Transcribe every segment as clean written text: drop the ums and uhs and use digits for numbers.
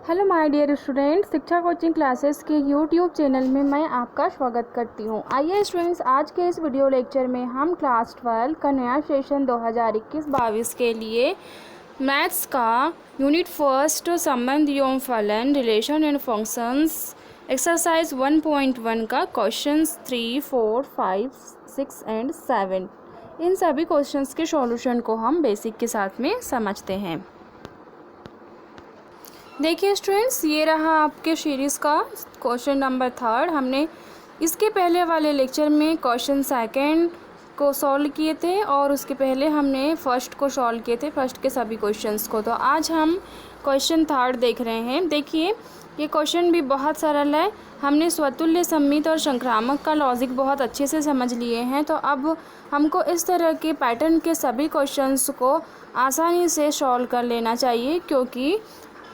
Hello my dear student, शिक्षा coaching classes के YouTube channel में मैं आपका स्वागत करती हूँ। आइए स्टूडेंट्स, आज के इस वीडियो लेक्चर में हम क्लास 12 का नया सेशन 2021-22 के लिए मैथ्स का यूनिट फर्स्ट संबंध एवं फलन रिलेशन एंड फंक्शंस एक्सरसाइज 1.1 का क्वेश्चंस 3, 4, 5, 6 एंड 7 इन सभी क्वेश्चंस के सॉल्यूशन को हम बेसिक के साथ में समझते हैं। देखिए स्टूडेंट्स, ये रहा आपके सीरीज़ का क्वेश्चन नंबर 3। हमने इसके पहले वाले लेक्चर में क्वेश्चन सेकंड को सॉल्व किए थे और उसके पहले हमने फर्स्ट को सॉल्व किए थे, फर्स्ट के सभी क्वेश्चंस को। तो आज हम क्वेश्चन 3 देख रहे हैं। देखिए, ये क्वेश्चन भी बहुत सरल है। हमने स्वतुल्य, सममित और संक्रामक का लॉजिक बहुत अच्छे से समझ लिए हैं। तो अब हमको इस तरह के पैटर्न के सभी क्वेश्चंस को आसानी से सॉल्व कर लेना चाहिए, क्योंकि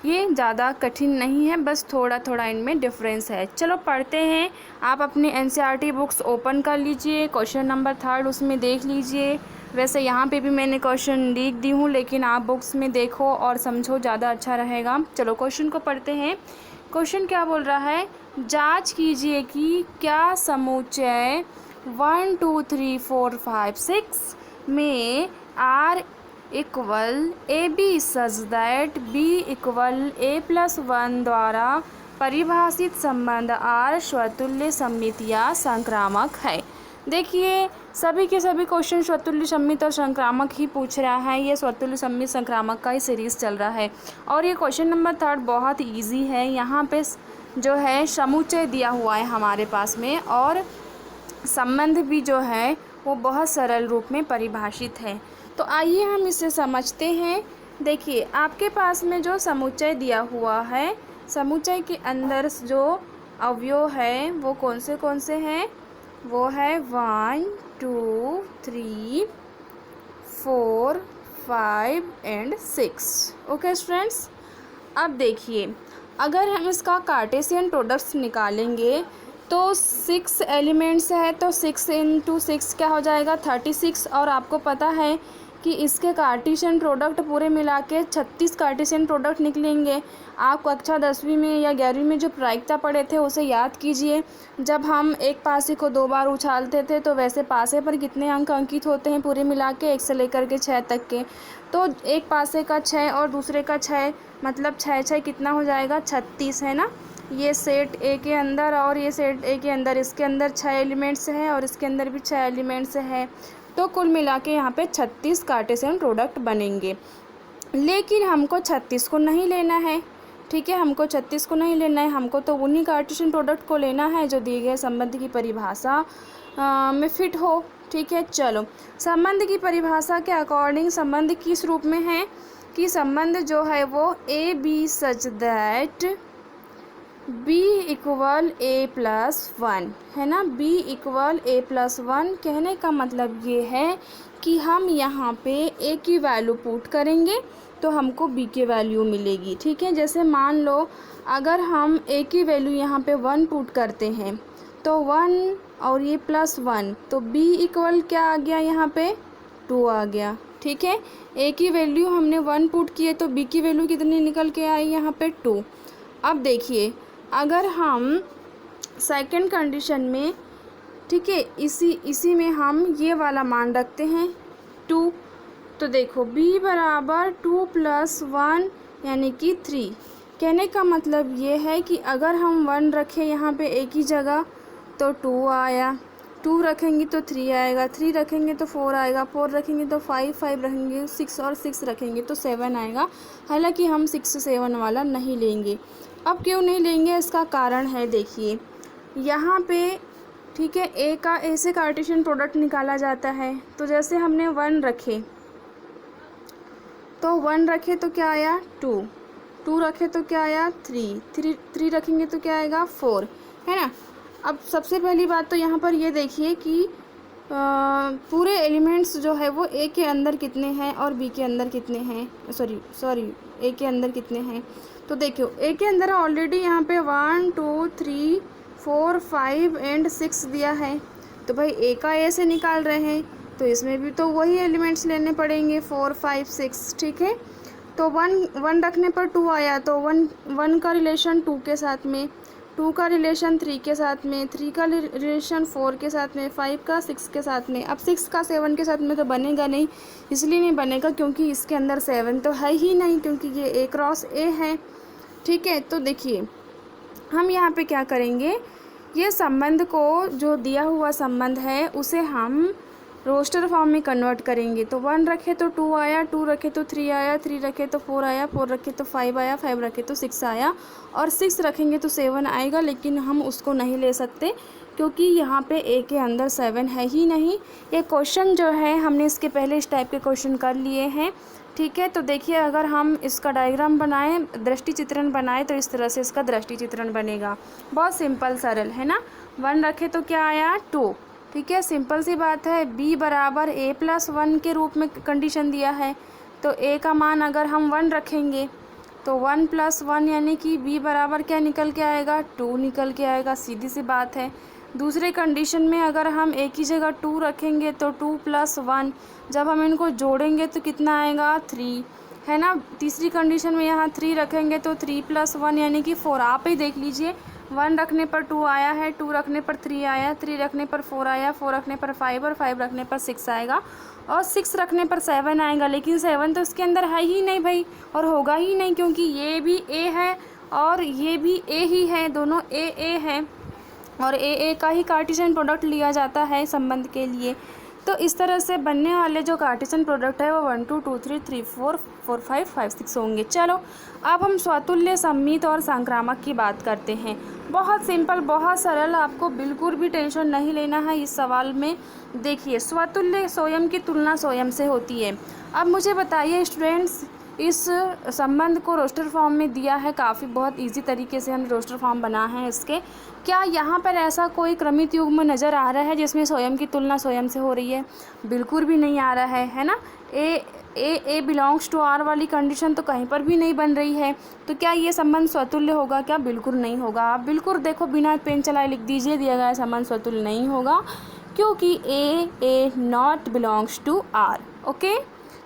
ये ज़्यादा कठिन नहीं है, बस थोड़ा थोड़ा इनमें डिफरेंस है। चलो पढ़ते हैं। आप अपने एनसीईआरटी बुक्स ओपन कर लीजिए, क्वेश्चन नंबर 3 उसमें देख लीजिए। वैसे यहाँ पे भी मैंने क्वेश्चन लिख दी हूँ, लेकिन आप बुक्स में देखो और समझो, ज़्यादा अच्छा रहेगा। चलो क्वेश्चन को पढ़ते हैं। क्वेश्चन क्या बोल रहा है? जाँच कीजिए कि क्या समुच्चय 1 2 3 4 5 6 में R equal A B such that B equal A+1 द्वारा परिभाषित संबंध R स्वतुल्य, सममित या संक्रामक है। देखिए, सभी के सभी क्वेश्चन स्वतुल्य, सममित और संक्रामक ही पूछ रहा है। ये स्वतुल्य, सममित, संक्रामक का ही सीरीज़ चल रहा है और ये क्वेश्चन नंबर 3 बहुत ईजी है। यहाँ पे जो है समुच्चय दिया हुआ है हमारे पास में, और संबंध भी जो है वो बहुत सरल रूप में परिभाषित है। तो आइए हम इसे समझते हैं। देखिए, आपके पास में जो समुच्चय दिया हुआ है, समुच्चय के अंदर जो अवयव है वो कौन से हैं? वो है 1 2 3 4 5 एंड 6। ओके स्टूडेंट्स, अब देखिए, अगर हम इसका कार्टेशियन प्रोडक्ट्स निकालेंगे तो 6 एलिमेंट्स है, तो 6 × 6 क्या हो जाएगा? 36। और आपको पता है कि इसके कार्टेशियन प्रोडक्ट पूरे मिला के 36 कार्टेशियन प्रोडक्ट निकलेंगे। आप कक्षा 10वीं में या 11वीं में जो प्रायिकता पढ़े थे उसे याद कीजिए। जब हम एक पासे को 2 बार उछालते थे तो वैसे पासे पर कितने अंक अंकित होते हैं पूरे मिला के 1 से लेकर के 6 तक के। तो एक पासे का 6 और दूसरे का 6, मतलब 6 6 कितना हो जाएगा? 36 है ना। ये सेट ए के अंदर और ये सेट ए के अंदर, इसके अंदर 6 एलिमेंट्स हैं और इसके अंदर भी 6 एलिमेंट्स हैं। तो कुल मिला के यहाँ पे 36 कार्टेशियन प्रोडक्ट बनेंगे। लेकिन हमको 36 को नहीं लेना है, ठीक है। हमको 36 को नहीं लेना है, हमको तो उन्हीं कार्टेशियन प्रोडक्ट को लेना है जो दिए गए संबंध की परिभाषा में फिट हो, ठीक है। चलो, संबंध की परिभाषा के अकॉर्डिंग संबंध किस रूप में है कि संबंध जो है वो A B such that B equal A+1 है ना। बी इक्वल A+1 कहने का मतलब ये है कि हम यहाँ पे ए की वैल्यू पुट करेंगे तो हमको बी की वैल्यू मिलेगी, ठीक है। जैसे मान लो, अगर हम ए की वैल्यू यहाँ पे 1 पुट करते हैं तो 1 और ये +1, तो बी इक्वल क्या आ गया? यहाँ पे 2 आ गया, ठीक है। ए की वैल्यू हमने 1 पुट किए तो बी की वैल्यू कितनी निकल के आई? यहाँ पे 2। अब देखिए, अगर हम सेकंड कंडीशन में, ठीक है, इसी में हम ये वाला मान रखते हैं 2, तो देखो b बराबर 2 + 1 यानी कि 3। कहने का मतलब ये है कि अगर हम 1 रखें यहाँ पे एक ही जगह तो 2 आया, 2 रखेंगे तो 3 आएगा, 3 रखेंगे तो 4 आएगा, 4 रखेंगे तो 5, 5 रखेंगे 6 और 6 रखेंगे तो 7 आएगा। हालांकि हम 6 7 वाला नहीं लेंगे। अब क्यों नहीं लेंगे, इसका कारण है। देखिए यहाँ पे, ठीक है, ए से कार्टेशियन प्रोडक्ट निकाला जाता है। तो जैसे हमने 1 रखे तो 1 रखे तो क्या आया? 2, 2 रखे तो क्या आया? 3 रखेंगे तो क्या आएगा? 4, है ना। अब सबसे पहली बात तो यहाँ पर ये देखिए कि पूरे एलिमेंट्स जो है वो ए के अंदर कितने हैं और बी के अंदर कितने हैं, सॉरी ए के अंदर कितने हैं। तो देखियो, ए के अंदर ऑलरेडी यहाँ पे 1 2 3 4 5 एंड 6 दिया है। तो भाई ए का ए से निकाल रहे हैं तो इसमें भी तो वही एलिमेंट्स लेने पड़ेंगे, 4 5 6, ठीक है। तो वन रखने पर 2 आया, तो वन का रिलेशन 2 के साथ में, 2 का रिलेशन 3 के साथ में, 3 का रिलेशन 4 के साथ में, 5 का 6 के साथ में। अब 6 का 7 के साथ में तो बनेगा नहीं, इसलिए नहीं बनेगा क्योंकि इसके अंदर 7 तो है ही नहीं, क्योंकि ये A क्रॉस A है। ठीक है, तो देखिए हम यहाँ पे क्या करेंगे, ये संबंध को, जो दिया हुआ संबंध है उसे हम रोस्टर फॉर्म में कन्वर्ट करेंगे। तो 1 रखे तो 2 आया, 2 रखे तो 3 आया, 3 रखे तो 4 आया, 4 रखे तो 5 आया, 5 रखे तो 6 आया, और 6 रखेंगे तो 7 आएगा। लेकिन हम उसको नहीं ले सकते क्योंकि यहाँ पे A के अंदर 7 है ही नहीं। ये क्वेश्चन जो है हमने इसके पहले इस टाइप के क्वेश्चन कर लिए हैं। ठीक है, तो देखिए अगर हम इसका डायग्राम बनाएं, दृष्टि चित्रण बनाएं, तो इस तरह से इसका दृष्टि चित्रण बनेगा। बहुत सिंपल सरल है ना। 1 रखे तो क्या आया, 2। ठीक है, सिंपल सी बात है। B बराबर A+1 के रूप में कंडीशन दिया है, तो A का मान अगर हम 1 रखेंगे तो 1 + 1 यानी कि B बराबर क्या निकल के आएगा, 2 निकल के आएगा। सीधी सी बात है। दूसरे कंडीशन में अगर हम A की जगह 2 रखेंगे तो 2 + 1, जब हम इनको जोड़ेंगे तो कितना आएगा, 3, है ना। तीसरी कंडीशन में यहाँ 3 रखेंगे तो 3 + 1 यानी कि 4। आप ही देख लीजिए, 1 रखने पर 2 आया है, 2 रखने पर 3 आया, 3 रखने पर 4 आया, 4 रखने पर 5 और 5 रखने पर 6 आएगा, और 6 रखने पर 7 आएगा। लेकिन 7 तो इसके अंदर है ही नहीं भाई, और होगा ही नहीं क्योंकि ये भी A है और ये भी A ही है, दोनों A है, और A का ही कार्टेशियन प्रोडक्ट लिया जाता है संबंध के लिए। तो इस तरह से बनने वाले जो कार्टेशियन प्रोडक्ट है वो 1 2 2 3 3 4 4 5 5 6 होंगे। चलो अब हम स्वतुल्य, सममित और संक्रामक की बात करते हैं। बहुत सिंपल, बहुत सरल, आपको बिल्कुल भी टेंशन नहीं लेना है इस सवाल में। देखिए, स्वतुल्य स्वयं की तुलना स्वयं से होती है। अब मुझे बताइए स्टूडेंट्स, इस संबंध को रोस्टर फॉर्म में दिया है, काफ़ी बहुत इजी तरीके से हमने रोस्टर फॉर्म बना है इसके। क्या यहाँ पर ऐसा कोई क्रमित युग्म नज़र आ रहा है जिसमें स्वयं की तुलना स्वयं से हो रही है? बिल्कुल भी नहीं आ रहा है ना। ए बिलोंग्स टू आर वाली कंडीशन तो कहीं पर भी नहीं बन रही है। तो क्या ये संबंध स्वतुल्य होगा? क्या बिल्कुल नहीं होगा। आप बिल्कुल देखो, बिना पेन चलाए लिख दीजिए, दिया गया संबंध स्वतुल्य नहीं होगा क्योंकि A not belongs to R. Okay,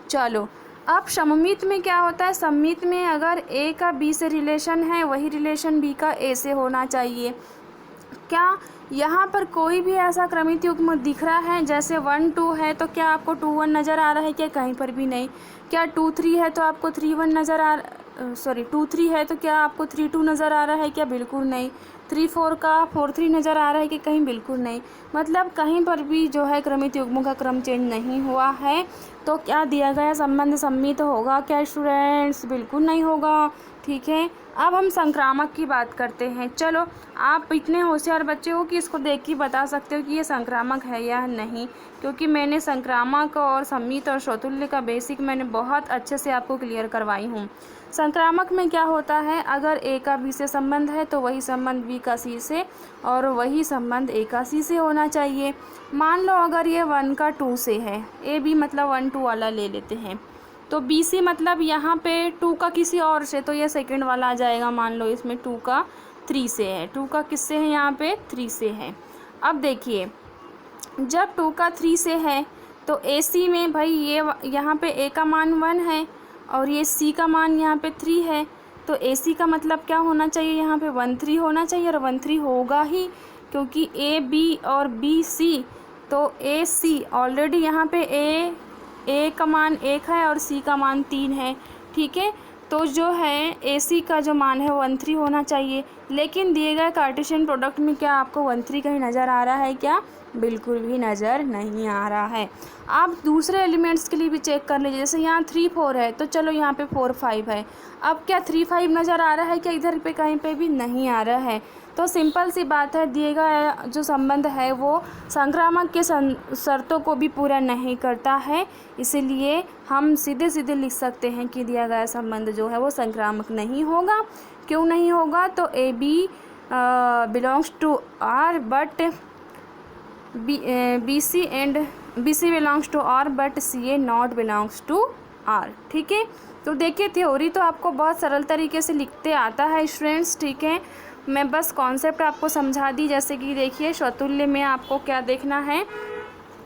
चलो अब सममित में क्या होता है? सममित में अगर A का B से रिलेशन है, वही रिलेशन B का A से होना चाहिए। क्या यहाँ पर कोई भी ऐसा क्रमित युग्म दिख रहा है? जैसे 1 2 है तो क्या आपको 2 1 नज़र आ रहा है? क्या कहीं पर भी नहीं। क्या 2 3 है तो आपको 3 1 नज़र आ 2 3 है तो क्या आपको 3 2 नज़र आ रहा है? क्या बिल्कुल नहीं। 3 4 का 4 3 नज़र आ रहा है कि कहीं? बिल्कुल नहीं। मतलब कहीं पर भी जो है क्रमित युग्मों का क्रम चेंज नहीं हुआ है। तो क्या दिया गया संबंध सम्मित होगा क्या स्टूडेंट्स? बिल्कुल नहीं होगा। ठीक है, अब हम संक्रामक की बात करते हैं। चलो, आप इतने होशियार बच्चे हो कि इसको देख के बता सकते हो कि ये संक्रामक है या नहीं, क्योंकि मैंने संक्रामक और सम्मित और स्वतुल्य का बेसिक मैंने बहुत अच्छे से आपको क्लियर करवाई हूँ। संक्रामक में क्या होता है? अगर A का B से संबंध है तो वही संबंध B का C से, और वही संबंध A का C से होना चाहिए। मान लो अगर ये 1 का 2 से है, A B मतलब 1 2 वाला ले लेते हैं, तो B C मतलब यहाँ पे 2 का किसी और से, तो ये सेकंड वाला आ जाएगा। मान लो इसमें 2 का 3 से है, 2 का किससे है? यहाँ पे 3 से है। अब देखिए, जब 2 का 3 से है तो AC में भाई ये यहाँ पे A का मान 1 है और ये C का मान यहाँ पे 3 है, तो AC का मतलब क्या होना चाहिए? यहाँ पे 1 3 होना चाहिए, और 1 3 होगा ही क्योंकि A B और B C, तो A C ऑलरेडी यहाँ पे A का मान 1 है और C का मान 3 है। ठीक है, तो जो है AC का जो मान है 1 3 होना चाहिए। लेकिन दिए गए कार्टेशियन प्रोडक्ट में क्या आपको 1 3 कहीं नज़र आ रहा है क्या? बिल्कुल भी नज़र नहीं आ रहा है। आप दूसरे एलिमेंट्स के लिए भी चेक कर लीजिए, जैसे यहाँ 3 4 है तो चलो यहाँ पे 4 5 है। अब क्या 3 5 नज़र आ रहा है क्या? इधर पे कहीं पे भी नहीं आ रहा है। तो सिंपल सी बात है, दिए गए जो संबंध है वो संक्रामक के शर्तों को भी पूरा नहीं करता है, इसीलिए हम सीधे सीधे लिख सकते हैं कि दिया गया संबंध जो है वो संक्रामक नहीं होगा। क्यों नहीं होगा? तो A B belongs to R but B C belongs to R but C A not belongs to R। ठीक है, तो देखिए थ्योरी तो आपको बहुत सरल तरीके से लिखते आता है स्टूडेंट्स। ठीक है, मैं बस कॉन्सेप्ट आपको समझा दी। जैसे कि देखिए, स्वतुल्य में आपको क्या देखना है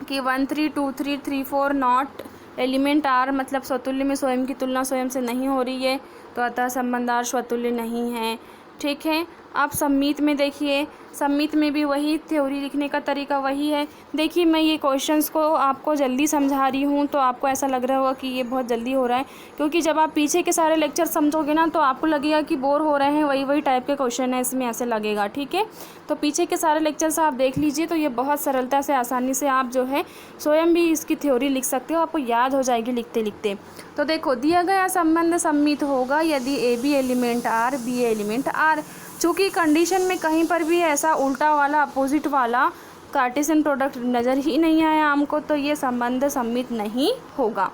कि 1 3 2 3 3 4 नॉट एलिमेंट आर मतलब स्वतुल्य में स्वयं की तुलना स्वयं से नहीं हो रही है, तो अतः संबंध आर स्वतुल्य नहीं है। ठीक है, आप सम्मित में देखिए, सम्मित में भी वही थ्योरी लिखने का तरीका वही है। देखिए मैं ये क्वेश्चंस को आपको जल्दी समझा रही हूँ तो आपको ऐसा लग रहा होगा कि ये बहुत जल्दी हो रहा है, क्योंकि जब आप पीछे के सारे लेक्चर समझोगे ना तो आपको लगेगा कि बोर हो रहे हैं, वही टाइप के क्वेश्चन है इसमें, ऐसे लगेगा। ठीक है, तो पीछे के सारे लेक्चर्स आप देख लीजिए, तो ये बहुत सरलता से आसानी से आप जो है स्वयं भी इसकी थ्योरी लिख सकते हो, आपको याद हो जाएगी लिखते लिखते। तो देखो, दिया गया संबंध सम्मित होगा यदि A B element R, B element R. चूँकि कंडीशन में कहीं पर भी ऐसा उल्टा वाला अपोजिट वाला कार्टेशियन प्रोडक्ट नज़र ही नहीं आया हमको, तो ये संबंध सम्मित नहीं होगा।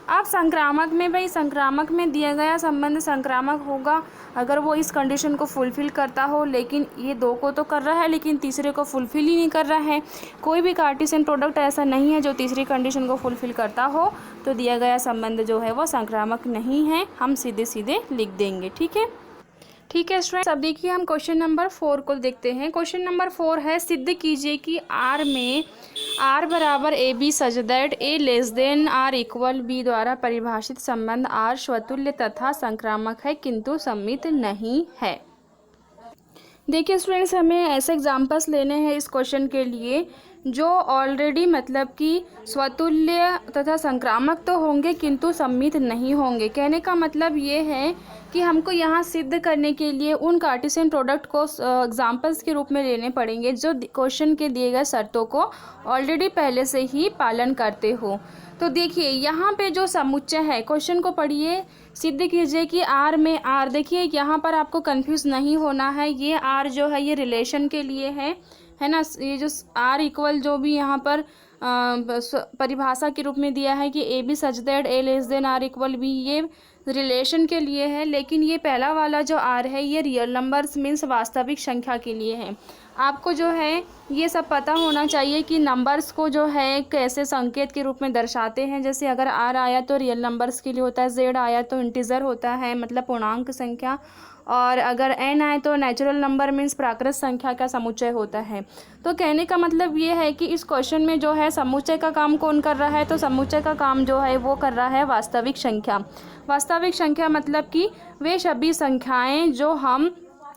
अब संक्रामक में, भाई संक्रामक में दिया गया संबंध संक्रामक होगा अगर वो इस कंडीशन को फुलफ़िल करता हो, लेकिन ये दो को तो कर रहा है लेकिन तीसरे को फुलफ़िल ही नहीं कर रहा है। कोई भी कार्टेशियन प्रोडक्ट ऐसा नहीं है जो तीसरी कंडीशन को फुलफ़िल करता हो, तो दिया गया संबंध जो है वो संक्रामक नहीं है, हम सीधे सीधे लिख देंगे। ठीक है, ठीक है स्टूडेंट्स, अब देखिए हम क्वेश्चन नंबर 4 को देखते हैं। क्वेश्चन नंबर 4 है, सिद्ध कीजिए कि आर में आर बराबर A B such that A less than or equal B द्वारा परिभाषित संबंध आर स्वतुल्य तथा संक्रामक है किंतु सम्मित नहीं है। देखिए स्टूडेंट्स, हमें ऐसे एग्जांपल्स लेने हैं इस क्वेश्चन के लिए जो ऑलरेडी मतलब कि स्वतुल्य तथा संक्रामक तो होंगे किंतु सम्मित नहीं होंगे। कहने का मतलब ये है कि हमको यहाँ सिद्ध करने के लिए उन कार्टेशियन प्रोडक्ट को एग्जांपल्स के रूप में लेने पड़ेंगे जो क्वेश्चन के दिए गए शर्तों को ऑलरेडी पहले से ही पालन करते हो। तो देखिए यहाँ पे जो समुच्चय है, क्वेश्चन को पढ़िए, सिद्ध कीजिए कि आर में आर। देखिए यहाँ पर आपको कंफ्यूज नहीं होना है, ये आर जो है ये रिलेशन के लिए है ना। ये जो आर इक्वल जो भी यहाँ पर परिभाषा के रूप में दिया है कि A B such that A less than or equal B, ये रिलेशन के लिए है। लेकिन ये पहला वाला जो आर है ये रियल नंबर्स मीन्स वास्तविक संख्या के लिए है। आपको जो है ये सब पता होना चाहिए कि नंबर्स को जो है कैसे संकेत के रूप में दर्शाते हैं। जैसे अगर आर आया तो रियल नंबर्स के लिए होता है, जेड आया तो इंटीजर होता है मतलब पूर्णांक संख्या, और अगर एन आए तो नेचुरल नंबर मीन्स प्राकृत संख्या का समुच्चय होता है। तो कहने का मतलब ये है कि इस क्वेश्चन में जो है समुच्चय का काम कौन कर रहा है, तो समुच्चय का काम जो है वो कर रहा है वास्तविक संख्या। वास्तविक संख्या मतलब कि वे सभी संख्याएं जो हम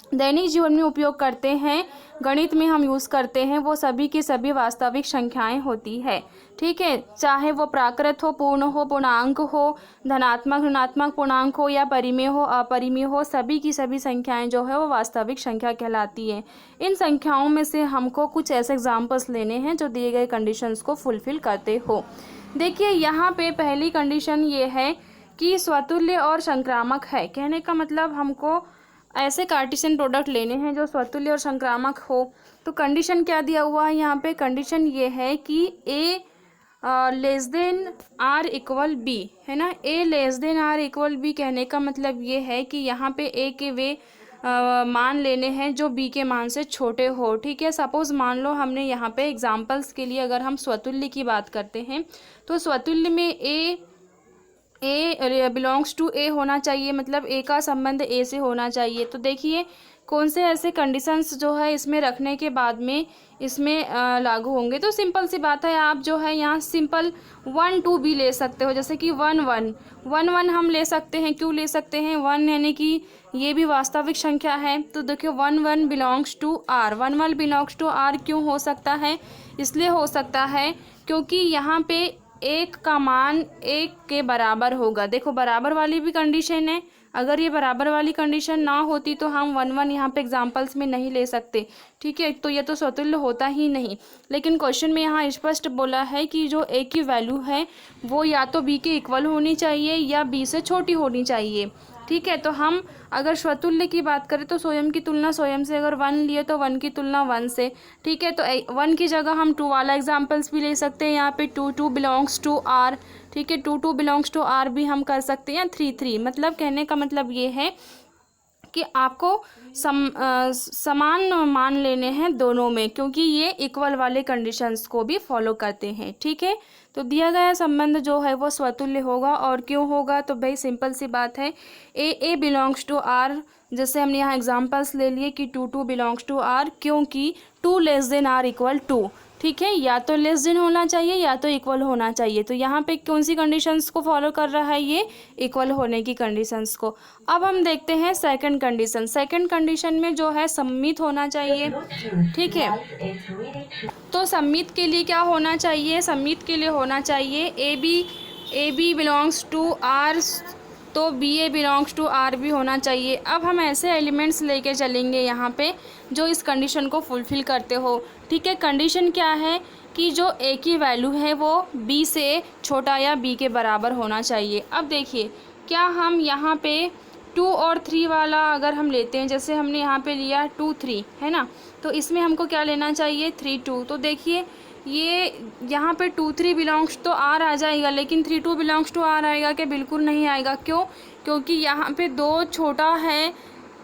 दैनिक जीवन में उपयोग करते हैं, गणित में हम यूज़ करते हैं, वो सभी की सभी वास्तविक संख्याएं होती है। ठीक है, चाहे वो प्राकृत हो, पूर्ण हो, पूर्णांक हो, धनात्मक ऋणात्मक पूर्णांक हो या परिमेय हो अपरिमेय हो, सभी की सभी संख्याएं जो है वो वास्तविक संख्या कहलाती है। इन संख्याओं में से हमको कुछ ऐसे एग्जाम्पल्स लेने हैं जो दिए गए कंडीशंस को फुलफिल करते हो। देखिए यहाँ पे पहली कंडीशन ये है कि स्वतुल्य और संक्रामक है। कहने का मतलब हमको ऐसे कार्टेशियन प्रोडक्ट लेने हैं जो स्वतुल्य और संक्रामक हो। तो कंडीशन क्या दिया हुआ है यहाँ पे, कंडीशन ये है कि A less than or equal B, है ना। A less than or equal B कहने का मतलब ये है कि यहाँ पे ए के वे मान लेने हैं जो बी के मान से छोटे हो। ठीक है, सपोज़ मान लो हमने यहाँ पे एग्जाम्पल्स के लिए अगर हम स्वतुल्य की बात करते हैं तो स्वतुल्य में ए बिलोंग्स टू ए होना चाहिए, मतलब ए का संबंध ए से होना चाहिए। तो देखिए कौन से ऐसे कंडीशंस जो है इसमें रखने के बाद में इसमें लागू होंगे। तो सिंपल सी बात है, आप जो है यहाँ सिंपल 1 2 भी ले सकते हो, जैसे कि 1 1 1 1 हम ले सकते हैं। क्यों ले सकते हैं, 1 यानी कि ये भी वास्तविक संख्या है। तो देखिए 1 1 belongs to R, 1 1 belongs to R क्यों हो सकता है, इसलिए हो सकता है क्योंकि यहाँ पे एक का मान एक के बराबर होगा। देखो बराबर वाली भी कंडीशन है, अगर ये बराबर वाली कंडीशन ना होती तो हम 1 1 यहाँ पे एग्जांपल्स में नहीं ले सकते। ठीक है, तो ये तो स्वतुल्य होता ही नहीं। लेकिन क्वेश्चन में यहाँ स्पष्ट बोला है कि जो ए की वैल्यू है वो या तो बी के इक्वल होनी चाहिए या बी से छोटी होनी चाहिए। ठीक है, तो हम अगर स्वतुल्य की बात करें तो स्वयं की तुलना स्वयं से, अगर 1 लिए तो 1 की तुलना 1 से। ठीक है, तो 1 की जगह हम 2 वाला एग्जाम्पल्स भी ले सकते हैं। यहाँ पे 2 2 बिलोंग्स टू आर। ठीक है, 2 2 बिलोंग्स टू आर भी हम कर सकते हैं, 3 3। मतलब कहने का मतलब ये है कि आपको समान मान लेने हैं दोनों में, क्योंकि ये इक्वल वाले कंडीशंस को भी फॉलो करते हैं। ठीक है, तो दिया गया संबंध जो है वो स्वतुल्य होगा। और क्यों होगा, तो भाई सिंपल सी बात है, ए बिलोंग्स टू आर, जैसे हमने यहाँ एग्जांपल्स ले लिए कि 2 2 बिलोंग्स टू आर, क्योंकि 2 लेस देन आर इक्वल 2। ठीक है, या तो लेस देन होना चाहिए या तो इक्वल होना चाहिए। तो यहाँ पे कौन सी कंडीशंस को फॉलो कर रहा है, ये इक्वल होने की कंडीशंस को। अब हम देखते हैं सेकंड कंडीशन। सेकंड कंडीशन में जो है सम्मित होना चाहिए, ठीक है। तो सम्मित के लिए क्या होना चाहिए, सम्मित के लिए होना चाहिए A B belongs to R, तो B A belongs to R भी होना चाहिए। अब हम ऐसे एलिमेंट्स लेके चलेंगे यहाँ पे जो इस कंडीशन को फुलफ़िल करते हो, ठीक है। कंडीशन क्या है कि जो ए की वैल्यू है वो बी से छोटा या बी के बराबर होना चाहिए। अब देखिए, क्या हम यहाँ पे 2 और 3 वाला अगर हम लेते हैं, जैसे हमने यहाँ पे लिया 2 3 है ना, तो इसमें हमको क्या लेना चाहिए 3 2। तो देखिए ये यहाँ पे 2 3 बिलोंग्स तो आर आ जाएगा, लेकिन 3 2 बिलोंग्स टू आर आएगा क्या, बिल्कुल नहीं आएगा। क्यों, क्योंकि यहाँ पे 2 छोटा है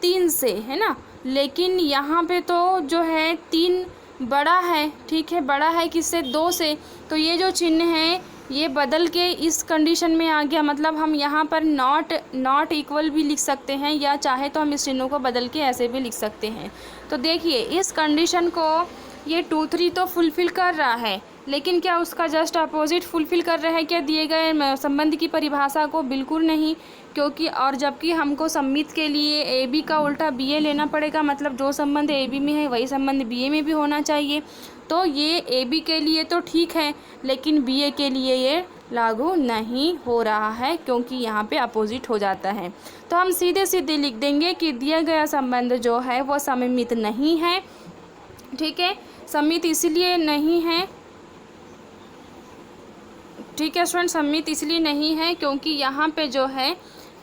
3 से, है ना, लेकिन यहाँ पे तो जो है 3 बड़ा है, ठीक है, बड़ा है किससे, 2 से। तो ये जो चिन्ह है ये बदल के इस कंडीशन में आ गया। मतलब हम यहाँ पर नॉट इक्वल भी लिख सकते हैं, या चाहे तो हम इस चिन्हों को बदल के ऐसे भी लिख सकते हैं। तो देखिए इस कंडीशन को ये 2 3 तो फुलफ़िल कर रहा है, लेकिन क्या उसका जस्ट अपोजिट फुलफ़िल कर रहा है क्या दिए गए संबंध की परिभाषा को, बिल्कुल नहीं। क्योंकि और जबकि हमको सम्मित के लिए ए बी का उल्टा बी ए लेना पड़ेगा, मतलब जो संबंध ए बी में है वही संबंध बी ए में भी होना चाहिए। तो ये ए बी के लिए तो ठीक है, लेकिन बी ए के लिए ये लागू नहीं हो रहा है, क्योंकि यहाँ पे अपोजिट हो जाता है। तो हम सीधे सीधे लिख देंगे कि दिया गया संबंध जो है वो सममित नहीं है, ठीक है। सम्मित इसलिए नहीं है, ठीक है स्टूडेंट, सम्मित इसलिए नहीं है क्योंकि यहाँ पे जो है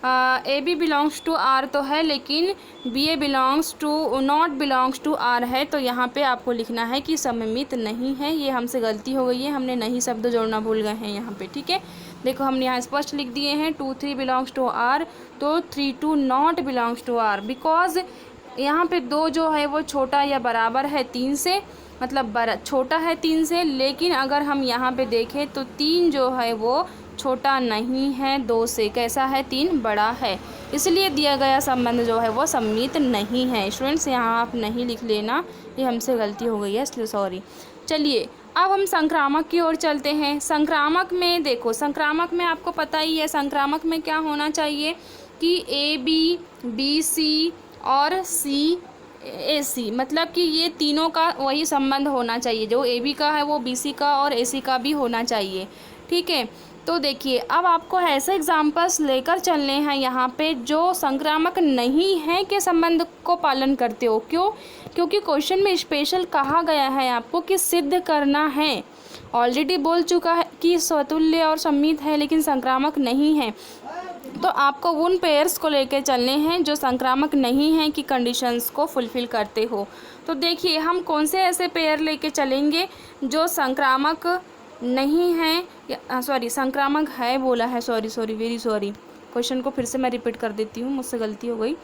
A B belongs to R तो है, लेकिन B A belongs to not belongs to R है। तो यहाँ पे आपको लिखना है कि सममित नहीं है। ये हमसे गलती हो गई है, हमने नहीं शब्द जोड़ना भूल गए हैं यहाँ पे, ठीक है। देखो हमने यहाँ स्पष्ट लिख दिए हैं 2 3 बिलोंग्स टू आर, तो 3 2 not belongs to R, because यहाँ पे 2 जो है वो छोटा या बराबर है 3 से, मतलब छोटा है 3 से। लेकिन अगर हम यहाँ पे देखें तो 3 जो है वो छोटा नहीं है 2 से, कैसा है, 3 बड़ा है, इसलिए दिया गया संबंध जो है वो सम्मित नहीं है। स्टूडेंट्स यहाँ आप नहीं लिख लेना, ये हमसे गलती हो गई है, इसलिए सॉरी। चलिए अब हम संक्रामक की ओर चलते हैं। संक्रामक में देखो, संक्रामक में आपको पता ही है संक्रामक में क्या होना चाहिए कि ए बी सी और सी ए सी, मतलब कि ये तीनों का वही संबंध होना चाहिए, जो ए बी का है वो बी सी का और ए सी का भी होना चाहिए, ठीक है। तो देखिए अब आपको ऐसे एग्जाम्पल्स लेकर चलने हैं यहाँ पे जो संक्रामक नहीं है के संबंध को पालन करते हो। क्यों, क्योंकि क्वेश्चन में स्पेशल कहा गया है आपको कि सिद्ध करना है। ऑलरेडी बोल चुका है कि स्वतुल्य और सम्मित है लेकिन संक्रामक नहीं है, तो आपको उन पेयर्स को लेकर चलने हैं जो संक्रामक नहीं हैं कि कंडीशंस को फुलफ़िल करते हो। तो देखिए हम कौन से ऐसे पेयर लेके चलेंगे जो संक्रामक नहीं है, सॉरी संक्रामक है बोला है, सॉरी वेरी सॉरी, क्वेश्चन को फिर से मैं रिपीट कर देती हूँ, मुझसे गलती हो गई।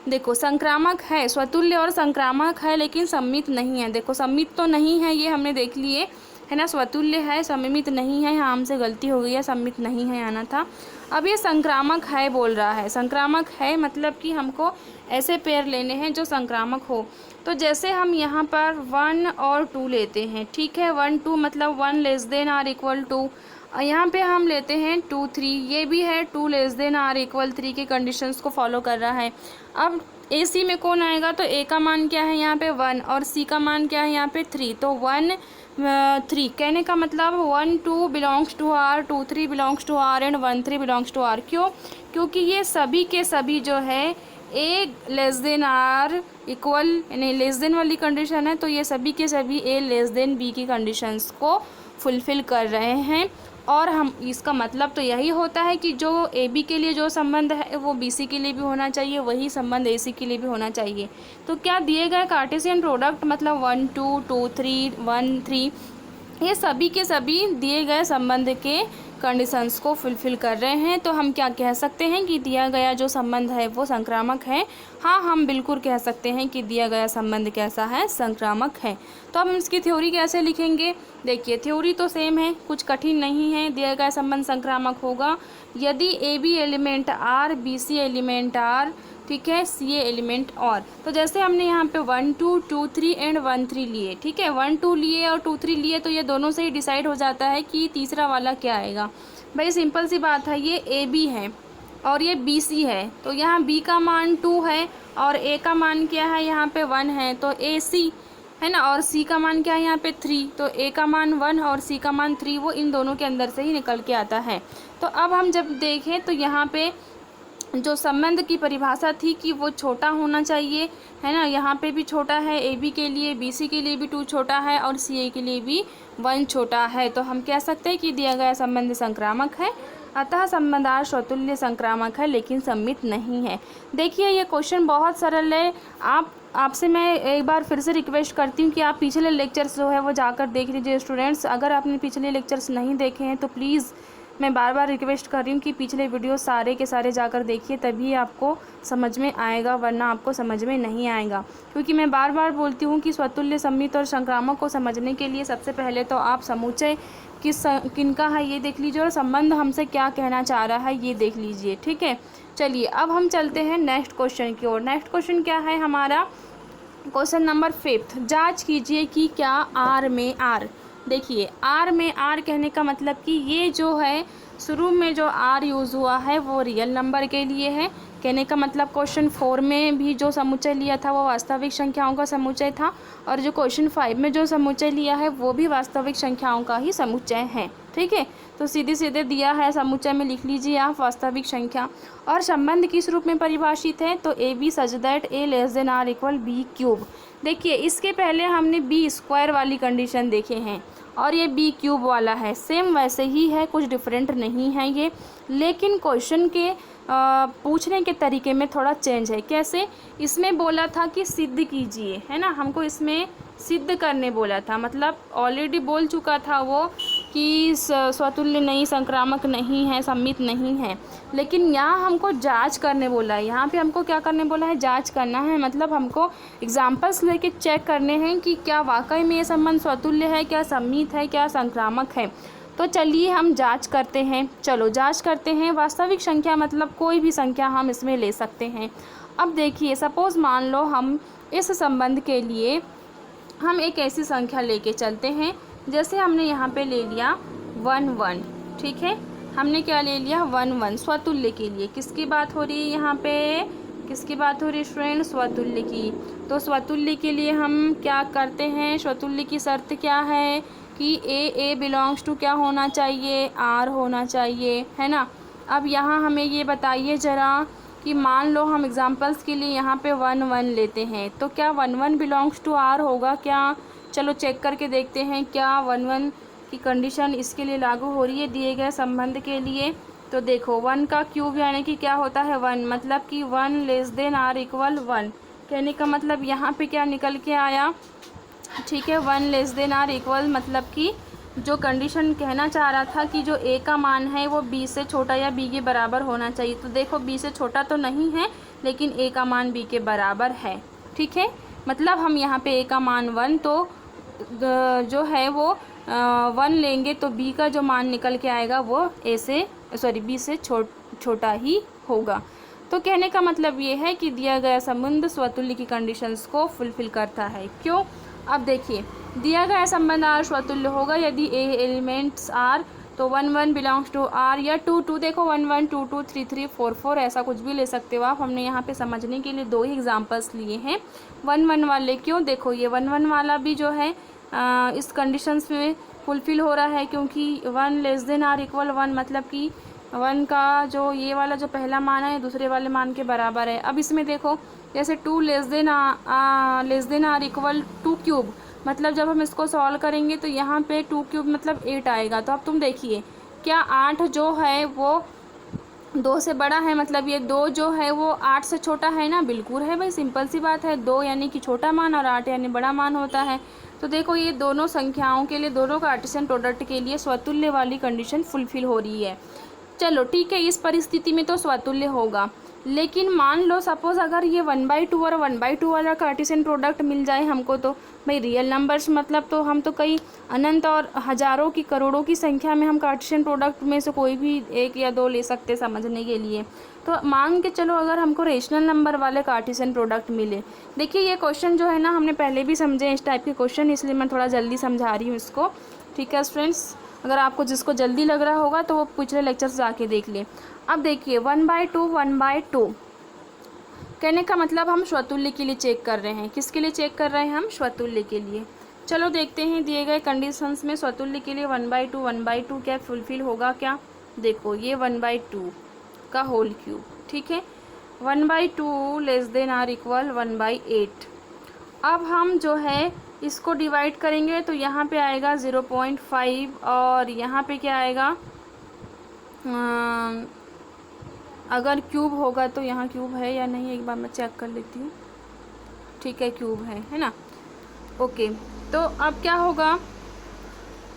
देखो संक्रामक है, स्वतुल्य और संक्रामक है लेकिन सम्मित नहीं है। देखो सम्मित तो नहीं है, ये हमने देख लिए है ना, स्वतुल्य है, सम्मित नहीं है, यहाँ हमसे गलती हो गई है, सम्मित नहीं है आना था। अब ये संक्रामक है बोल रहा है, संक्रामक है मतलब कि हमको ऐसे पेयर लेने हैं जो संक्रामक हो। तो जैसे हम यहाँ पर 1 और 2 लेते हैं, ठीक है, 1 2 मतलब 1 less than or equal to, यहाँ पे हम लेते हैं 2 3, ये भी है 2 लेस देन आर इक्वल 3 के कंडीशंस को फॉलो कर रहा है। अब ए सी में कौन आएगा, तो ए का मान क्या है यहाँ पे 1 और सी का मान क्या है यहाँ पे 3, तो 1 3 कहने का मतलब 1 2 belongs to R, 2 3 belongs to R and 1 3 belongs to R. क्यों, क्योंकि ये सभी के सभी जो है A less than or equal यानी लेस देन वाली कंडीशन है, तो ये सभी के सभी ए लेस देन बी की कंडीशंस को फुलफ़िल कर रहे हैं। और हम इसका मतलब तो यही होता है कि जो ए बी के लिए जो संबंध है वो बी सी के लिए भी होना चाहिए, वही संबंध ए सी के लिए भी होना चाहिए। तो क्या दिए गए कार्टेशियन प्रोडक्ट मतलब 1 2 2 3 1 3 ये सभी के सभी दिए गए संबंध के कंडीशंस को फुलफ़िल कर रहे हैं। तो हम क्या कह सकते हैं कि दिया गया जो संबंध है वो संक्रामक है। हाँ, हम बिल्कुल कह सकते हैं कि दिया गया संबंध कैसा है, संक्रामक है। तो अब हम इसकी थ्योरी कैसे लिखेंगे, देखिए थ्योरी तो सेम है, कुछ कठिन नहीं है। दिया गया संबंध संक्रामक होगा यदि A B element R, B C element R, ठीक है, सी ए एलिमेंट और। तो जैसे हमने यहाँ पे 1 2 2 3 एंड 1 3 लिए, ठीक है, 1 2 लिए और 2 3 लिए, तो ये दोनों से ही डिसाइड हो जाता है कि तीसरा वाला क्या आएगा। भाई सिंपल सी बात है, ये ए बी है और ये बी सी है, तो यहाँ बी का मान 2 है और ए का मान क्या है, यहाँ पे 1 है, तो ए सी है ना, और सी का मान क्या है यहाँ पे 3, तो ए का मान 1 और सी का मान 3, वो इन दोनों के अंदर से ही निकल के आता है। तो अब हम जब देखें तो यहाँ पे जो संबंध की परिभाषा थी कि वो छोटा होना चाहिए, है ना, यहाँ पे भी छोटा है, ए बी के लिए, बी सी के लिए भी 2 छोटा है और सी ए के लिए भी 1 छोटा है। तो हम कह सकते हैं कि दिया गया संबंध संक्रामक है, अतः संबंधार स्वतुल्य संक्रामक है लेकिन सममित नहीं है। देखिए ये क्वेश्चन बहुत सरल है। आपसे मैं एक बार फिर से रिक्वेस्ट करती हूँ कि आप पिछले लेक्चर्स जो है वो जाकर देख लीजिए स्टूडेंट्स। अगर आपने पिछले लेक्चर्स नहीं देखे हैं तो प्लीज़ मैं बार बार रिक्वेस्ट कर रही हूँ कि पिछले वीडियो सारे के सारे जाकर देखिए, तभी आपको समझ में आएगा, वरना आपको समझ में नहीं आएगा। क्योंकि मैं बार बार बोलती हूँ कि स्वतुल्य, सममित और संक्रामक को समझने के लिए सबसे पहले तो आप समुच्चय किनका है ये देख लीजिए और संबंध हमसे क्या कहना चाह रहा है ये देख लीजिए, ठीक है। चलिए अब हम चलते हैं नेक्स्ट क्वेश्चन की ओर। नेक्स्ट क्वेश्चन क्या है हमारा, क्वेश्चन नंबर 5, जांच कीजिए कि क्या आर में आर। देखिए आर में आर कहने का मतलब कि ये जो है शुरू में जो आर यूज़ हुआ है वो रियल नंबर के लिए है। कहने का मतलब क्वेश्चन 4 में भी जो समुच्चय लिया था वो वास्तविक संख्याओं का समुच्चय था और जो क्वेश्चन 5 में जो समुच्चय लिया है वो भी वास्तविक संख्याओं का ही समुच्चय है, ठीक है। तो सीधे सीधे दिया है समुच्चय में लिख लीजिए आप वास्तविक संख्या। और संबंध किस रूप में परिभाषित है, तो A B such that A less than or equal B cube. देखिए इसके पहले हमने बी स्क्वायर वाली कंडीशन देखे हैं और ये बी क्यूब वाला है, सेम वैसे ही है, कुछ डिफरेंट नहीं है ये, लेकिन क्वेश्चन के पूछने के तरीके में थोड़ा चेंज है। कैसे, इसमें बोला था कि सिद्ध कीजिए, है ना, हमको इसमें सिद्ध करने बोला था, मतलब ऑलरेडी बोल चुका था वो कि स्वतुल्य नहीं, संक्रामक नहीं है, सममित नहीं है, लेकिन यहाँ हमको जांच करने बोला है। यहाँ पे हमको क्या करने बोला है, जांच करना है, मतलब हमको एग्जाम्पल्स लेके चेक करने हैं कि क्या वाकई में ये संबंध स्वतुल्य है, क्या सममित है, क्या संक्रामक है। तो चलिए हम जांच करते हैं। चलो जांच करते हैं। वास्तविक संख्या मतलब कोई भी संख्या हम इसमें ले सकते हैं। अब देखिए सपोज़ मान लो हम इस संबंध के लिए हम एक ऐसी संख्या लेके चलते हैं, जैसे हमने यहाँ पे ले लिया 1 1, ठीक है, हमने क्या ले लिया 1 1 स्वतुल्य के लिए। किसकी बात हो रही है यहाँ पे, किसकी बात हो रही है स्टूडेंट, स्वतुल्य की। तो स्वतुल्य के लिए हम क्या करते हैं, स्वतुल्य की शर्त क्या है कि ए बिलोंग्स टू क्या होना चाहिए, आर होना चाहिए, है ना। अब यहाँ हमें ये बताइए ज़रा कि मान लो हम एग्जांपल्स के लिए यहाँ पे 1 1 लेते हैं, तो क्या 1 1 बिलोंग्स टू आर होगा क्या। चलो चेक करके देखते हैं क्या 1 1 की कंडीशन इसके लिए लागू हो रही है दिए गए संबंध के लिए। तो देखो 1 का क्यूब यानी कि क्या होता है 1, मतलब कि 1 लेस देन आर इक्वल 1। कहने का मतलब यहाँ पे क्या निकल के आया, ठीक है, 1 लेस देन आर इक्वल, मतलब कि जो कंडीशन कहना चाह रहा था कि जो ए का मान है वो बी से छोटा या बी के बराबर होना चाहिए। तो देखो बी से छोटा तो नहीं है, लेकिन ए का मान बी के बराबर है, ठीक है। मतलब हम यहाँ पे ए का मान 1, तो जो है वो 1 लेंगे तो बी का जो मान निकल के आएगा वो बी से छोटा ही होगा। तो कहने का मतलब ये है कि दिया गया संबंध स्वतुल्य की कंडीशंस को फुलफिल करता है। क्यों, अब देखिए दिया गया संबंध आर स्वतुल्य होगा यदि ए एलिमेंट्स आर, तो 1 1 बिलोंग्स टू आर, या 2 2, देखो 1 1 2 2 3 3 4 4 ऐसा कुछ भी ले सकते हो आप। हमने यहाँ पे समझने के लिए 2 ही एग्जांपल्स लिए हैं 1 1 वाले। क्यों, देखो ये 1 1 वाला भी जो है इस कंडीशंस में फुलफिल हो रहा है, क्योंकि 1 लेस देन आर इक्वल 1, मतलब कि 1 का जो ये वाला जो पहला मान है दूसरे वाले मान के बराबर है। अब इसमें देखो जैसे 2 less than or equal 2 cube, मतलब जब हम इसको सॉल्व करेंगे तो यहाँ पे 2 क्यूब मतलब 8 आएगा। तो अब तुम देखिए क्या 8 जो है वो 2 से बड़ा है, मतलब ये 2 जो है वो 8 से छोटा है ना, बिल्कुल है भाई, सिंपल सी बात है। 2 यानी कि छोटा मान और 8 यानी बड़ा मान होता है। तो देखो ये दोनों संख्याओं के लिए, दोनों कार्टेशियन प्रोडक्ट के लिए स्वतुल्य वाली कंडीशन फुलफिल हो रही है। चलो ठीक है, इस परिस्थिति में तो स्वतुल्य होगा। लेकिन मान लो सपोज़ अगर ये 1/2 और 1/2 वाला कार्टेशियन प्रोडक्ट मिल जाए हमको, तो भाई रियल नंबर्स मतलब तो हम तो कई अनंत और हज़ारों की करोड़ों की संख्या में हम कार्टेशियन प्रोडक्ट में से कोई भी 1 या 2 ले सकते समझने के लिए। तो मान के चलो अगर हमको रेशनल नंबर वाले कार्टेशियन प्रोडक्ट मिले। देखिए ये क्वेश्चन जो है ना हमने पहले भी समझे इस टाइप के क्वेश्चन, इसलिए मैं थोड़ा जल्दी समझा रही हूँ इसको। ठीक है स्टूडेंट्स, अगर आपको जिसको जल्दी लग रहा होगा तो वो पिछले लेक्चर से जाके देख ले। अब देखिए 1/2 कहने का मतलब हम स्वतुल्य के लिए चेक कर रहे हैं। किसके लिए चेक कर रहे हैं हम? स्वतुल्य के लिए। चलो देखते हैं दिए गए कंडीशंस में स्वतुल्य के लिए 1/2 क्या फुलफिल होगा क्या। देखो ये 1/2 का होल क्यूब, ठीक है, 1/2 लेस देन आर इक्वल 1/8। अब हम जो है इसको डिवाइड करेंगे तो यहाँ पे आएगा 0.5 और यहाँ पे क्या आएगा, अगर क्यूब होगा तो यहाँ क्यूब है या नहीं एक बार मैं चेक कर लेती हूँ। ठीक है क्यूब है ना, ओके। तो अब क्या होगा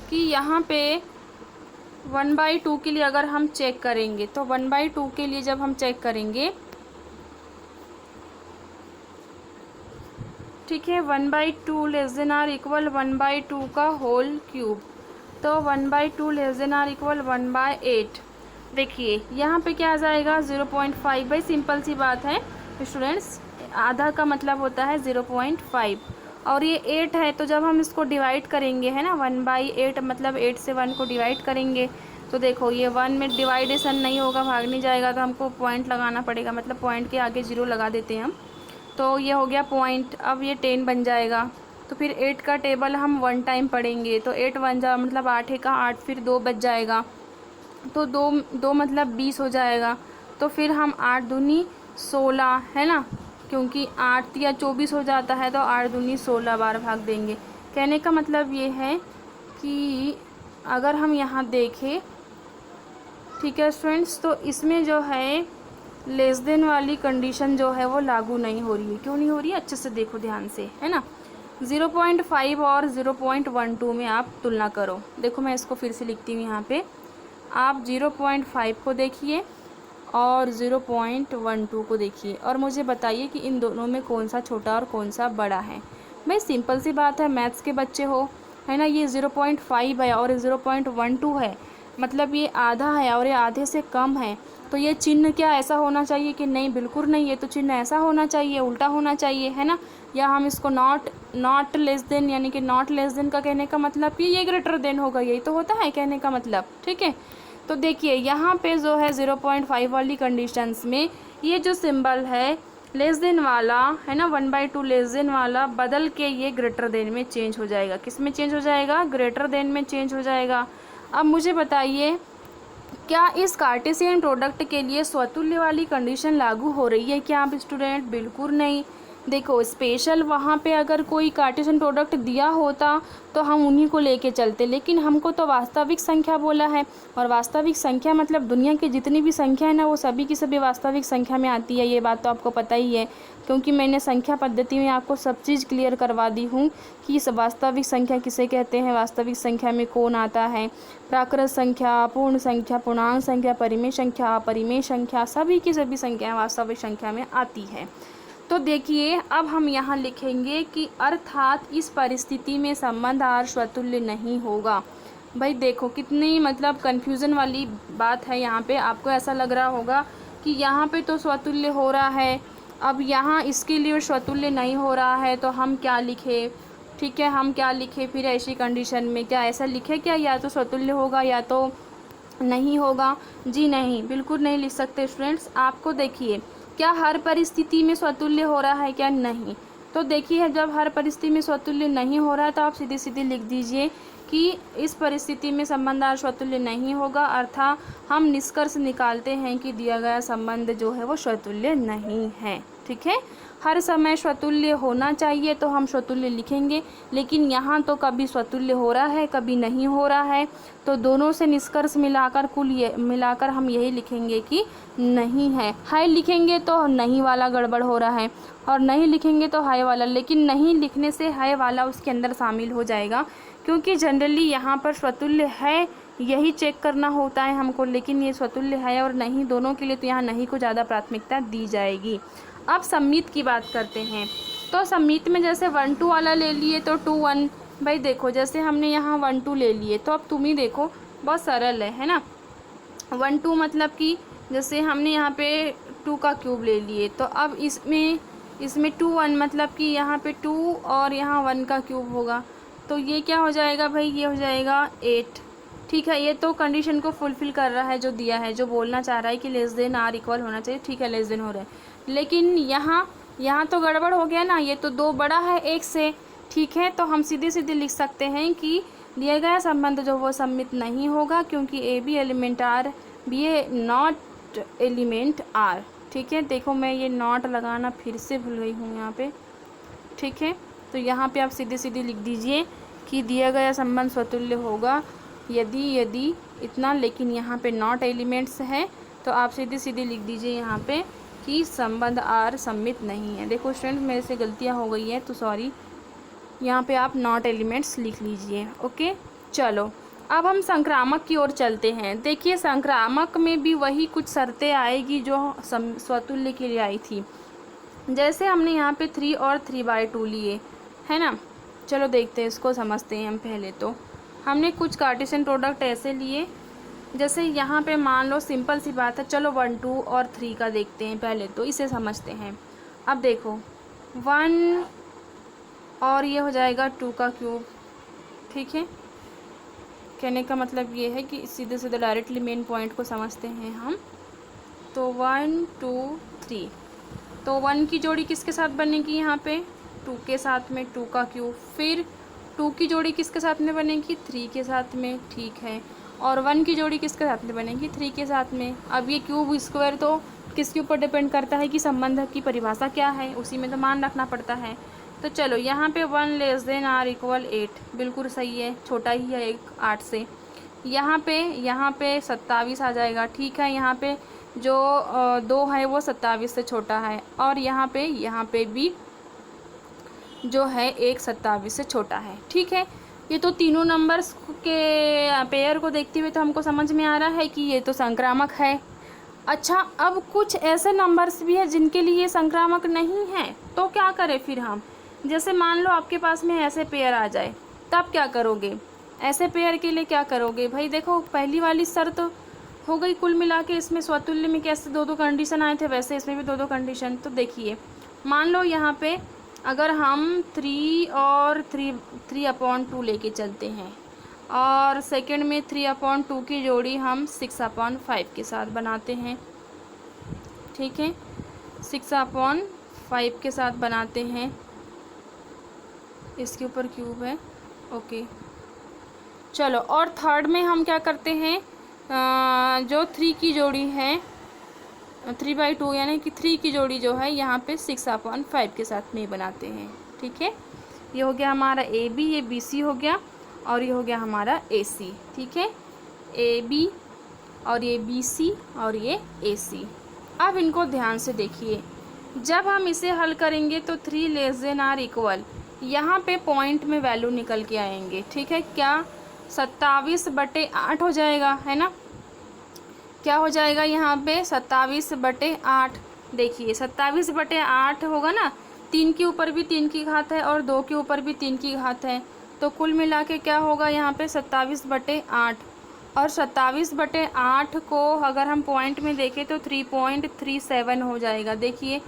कि यहाँ पे 1/2 के लिए अगर हम चेक करेंगे तो 1/2 के लिए जब हम चेक करेंगे, ठीक है, 1/2 लेस देन आर इक्वल 1/2 का होल क्यूब, तो 1/2 लेस देन आर इक्वल 1/8। देखिए यहाँ पे क्या आ जाएगा 0.5। भाई सिंपल सी बात है स्टूडेंट्स, आधा का मतलब होता है 0.5 और ये 8 है, तो जब हम इसको डिवाइड करेंगे है ना 1/8 मतलब 8 से 1 को डिवाइड करेंगे तो देखो ये 1 में डिवाइडेशन नहीं होगा, भाग नहीं जाएगा, तो हमको पॉइंट लगाना पड़ेगा, मतलब पॉइंट के आगे 0 लगा देते हैं हम, तो ये हो गया पॉइंट। अब ये 10 बन जाएगा, तो फिर 8 का टेबल हम 1 टाइम पढ़ेंगे, तो 8 बन जा मतलब 8 का 8, फिर 2 बच जाएगा, तो 2 मतलब 20 हो जाएगा। तो फिर हम 8 दूनी 16 है ना, क्योंकि 8 या 24 हो जाता है, तो 8 दूनी 16 बार भाग देंगे। कहने का मतलब ये है कि अगर हम यहाँ देखें, ठीक है स्टूडेंट्स, तो इसमें जो है लेस देन वाली कंडीशन जो है वो लागू नहीं हो रही है। क्यों नहीं हो रही है? अच्छे से देखो ध्यान से, है ना। 0.5 और 0.12 में आप तुलना करो। देखो मैं इसको फिर से लिखती हूँ यहाँ पे, आप 0.5 को देखिए और 0.12 को देखिए और मुझे बताइए कि इन दोनों में कौन सा छोटा और कौन सा बड़ा है। भाई सिंपल सी बात है, मैथ्स के बच्चे हो, है ना। ये 0.5 है और 0.12 है, मतलब ये आधा है और ये आधे से कम है, तो ये चिन्ह क्या ऐसा होना चाहिए कि नहीं, बिल्कुल नहीं, ये तो चिन्ह ऐसा होना चाहिए, उल्टा होना चाहिए, है ना। या हम इसको नॉट लेस देन, यानी कि नॉट लेस देन का कहने का मतलब कि ये ग्रेटर देन होगा, यही तो होता है कहने का मतलब, ठीक है। तो देखिए यहाँ पे जो है 0.5 वाली कंडीशंस में ये जो सिंबल है लेस देन वाला, है ना, 1/2 लेस देन वाला बदल के ये ग्रेटर देन में चेंज हो जाएगा। किस में चेंज हो जाएगा? ग्रेटर देन में चेंज हो जाएगा। अब मुझे बताइए, क्या इस कार्टेशियन प्रोडक्ट के लिए स्वतुल्य वाली कंडीशन लागू हो रही है क्या आप स्टूडेंट? बिल्कुल नहीं। देखो स्पेशल वहाँ पे अगर कोई कार्टेशियन प्रोडक्ट दिया होता तो हम उन्हीं को लेके चलते, लेकिन हमको तो वास्तविक संख्या बोला है, और वास्तविक संख्या मतलब दुनिया की जितनी भी संख्या है ना वो सभी की सभी वास्तविक संख्या में आती है। ये बात तो आपको पता ही है, क्योंकि मैंने संख्या पद्धति में आपको सब चीज़ क्लियर करवा दी हूँ कि इस वास्तविक संख्या किसे कहते हैं, वास्तविक संख्या में कौन आता है, प्राकृत संख्या, पूर्ण संख्या, पूर्णांक संख्या, परिमेय संख्या, अपरिमेय संख्या, सभी की सभी संख्याएँ वास्तविक संख्या में आती है। तो देखिए अब हम यहाँ लिखेंगे कि अर्थात इस परिस्थिति में संबंध आर स्वतुल्य नहीं होगा। भाई देखो कितनी मतलब कन्फ्यूज़न वाली बात है यहाँ पे। आपको ऐसा लग रहा होगा कि यहाँ पे तो स्वतुल्य हो रहा है, अब यहाँ इसके लिए स्वतुल्य नहीं हो रहा है, तो हम क्या लिखें? ठीक है, हम क्या लिखें फिर ऐसी कंडीशन में? क्या ऐसा लिखे क्या या तो स्वतुल्य होगा या तो नहीं होगा? जी नहीं, बिल्कुल नहीं लिख सकते स्टूडेंट्स। आपको देखिए क्या हर परिस्थिति में स्वतुल्य हो रहा है क्या? नहीं। तो देखिए जब हर परिस्थिति में स्वतुल्य नहीं हो रहा है तो आप सीधी सीधी लिख दीजिए कि इस परिस्थिति में संबंध आर स्वतुल्य नहीं होगा, अर्थात हम निष्कर्ष निकालते हैं कि दिया गया संबंध जो है वो स्वतुल्य नहीं है। ठीक है, हर समय स्वतुल्य होना चाहिए तो हम स्वतुल्य लिखेंगे, लेकिन यहाँ तो कभी स्वतुल्य हो रहा है कभी नहीं हो रहा है, तो दोनों से निष्कर्ष मिलाकर मिलाकर हम यही लिखेंगे कि नहीं है। है लिखेंगे तो नहीं वाला गड़बड़ हो रहा है, और नहीं लिखेंगे तो है वाला, लेकिन नहीं लिखने से है वाला उसके अंदर शामिल हो जाएगा, क्योंकि जनरली यहाँ पर स्वतुल्य है यही चेक करना होता है हमको, लेकिन ये स्वतुल्य है और नहीं दोनों के लिए, तो यहाँ नहीं को ज़्यादा प्राथमिकता दी जाएगी। अब सम्मित की बात करते हैं, तो सम्मित में जैसे 1 2 वाला ले लिए तो 2 1, भाई देखो जैसे हमने यहाँ 1 2 ले लिए, तो अब तुम ही देखो बहुत सरल है ना। 1 2 मतलब कि जैसे हमने यहाँ पे 2 का क्यूब ले लिए, तो अब इसमें 2 1 मतलब कि यहाँ पे 2 और यहाँ 1 का क्यूब होगा, तो ये क्या हो जाएगा भाई, ये हो जाएगा 8। ठीक है, ये तो कंडीशन को फुलफ़िल कर रहा है जो दिया है, जो बोलना चाह रहा है कि लेस देन आर इक्वल होना चाहिए। ठीक है, लेस देन हो रहा है, लेकिन यहाँ तो गड़बड़ हो गया ना, ये तो 2 बड़ा है 1 से। ठीक है, तो हम सीधे सीधे लिख सकते हैं कि दिया गया संबंध जो वो सम्मित नहीं होगा, क्योंकि A B element R B A not element R. ठीक है, देखो मैं ये नॉट लगाना फिर से भूल गई हूँ यहाँ पे। ठीक है, तो यहाँ पे आप सीधे सीधे लिख दीजिए कि दिया गया संबंध स्वतुल्य होगा यदि इतना, लेकिन यहाँ पे नॉट एलिमेंट्स है, तो आप सीधे सीधे लिख दीजिए यहाँ पे कि संबंध आर सम्मित नहीं है। देखो स्टूडेंट मेरे से गलतियाँ हो गई है तो सॉरी, यहाँ पे आप नॉट एलिमेंट्स लिख लीजिए। ओके, चलो अब हम संक्रामक की ओर चलते हैं। देखिए संक्रामक में भी वही कुछ शर्तें आएगी जो स्वतुल्य के लिए आई थी। जैसे हमने यहाँ पे 3 और 3/2 लिए है ना, चलो देखते हैं, इसको समझते हैं हम। पहले तो हमने कुछ कार्टेशियन प्रोडक्ट ऐसे लिए, जैसे यहाँ पे मान लो सिंपल सी बात है, चलो 1 2 और 3 का देखते हैं, पहले तो इसे समझते हैं। अब देखो 1 और ये हो जाएगा 2 का क्यूब। ठीक है, कहने का मतलब ये है कि सीधे सीधे डायरेक्टली मेन पॉइंट को समझते हैं हम। तो 1 2 3, तो 1 की जोड़ी किसके साथ बनेगी यहाँ पे, 2 के साथ में 2 का क्यूब। फिर 2 की जोड़ी किसके साथ में बनेगी, 3 के साथ में। ठीक है, और 1 की जोड़ी किसके साथ में बनेगी, 3 के साथ में। अब ये क्यूब स्क्वायर तो किसके ऊपर डिपेंड करता है कि संबंध की परिभाषा क्या है, उसी में तो मान रखना पड़ता है। तो चलो यहाँ पे 1 लेस देन आर इक्वल 8, बिल्कुल सही है, छोटा ही है 8 से। यहाँ पे 27 आ जाएगा। ठीक है, यहाँ पे जो 2 है वो 27 से छोटा है, और यहाँ पे भी जो है 1 27 से छोटा है। ठीक है, ये तो तीनों नंबर्स के पेयर को देखते हुए तो हमको समझ में आ रहा है कि ये तो संक्रामक है। अच्छा, अब कुछ ऐसे नंबर्स भी है जिनके लिए ये संक्रामक नहीं है, तो क्या करें फिर हम। जैसे मान लो आपके पास में ऐसे पेयर आ जाए, तब क्या करोगे, ऐसे पेयर के लिए क्या करोगे भाई। देखो पहली वाली शर्त हो गई कुल मिला के, इसमें स्वतुल्य में कैसे 2 कंडीशन आए थे, वैसे इसमें भी 2 कंडीशन। तो देखिए मान लो यहाँ पे अगर हम 3 और 3/2 लेके चलते हैं, और सेकंड में 3/2 की जोड़ी हम 6/5 के साथ बनाते हैं। ठीक है, 6/5 के साथ बनाते हैं, इसके ऊपर क्यूब है। ओके, चलो, और थर्ड में हम क्या करते हैं, जो 3 की जोड़ी है 3/2 यानी कि 3 की जोड़ी जो है यहाँ पे 6/5 के साथ में बनाते हैं। ठीक है, ये हो गया हमारा ए बी, ये बी सी हो गया, और ये हो गया हमारा ए सी। ठीक है, ए बी और ये बी सी और ये ए सी। अब इनको ध्यान से देखिए, जब हम इसे हल करेंगे तो 3 लेस देन आर इक्वल, यहाँ पे पॉइंट में वैल्यू निकल के आएंगे। ठीक है, क्या 27/8 हो जाएगा, है ना। क्या हो जाएगा यहाँ पे 27/8। देखिए 27/8 होगा ना, 3 के ऊपर भी 3 की घात है और 2 के ऊपर भी 3 की घात है, तो कुल मिला के क्या होगा यहाँ पे 27/8। और 27/8 को अगर हम पॉइंट में देखें तो 3.37 हो जाएगा। देखिए,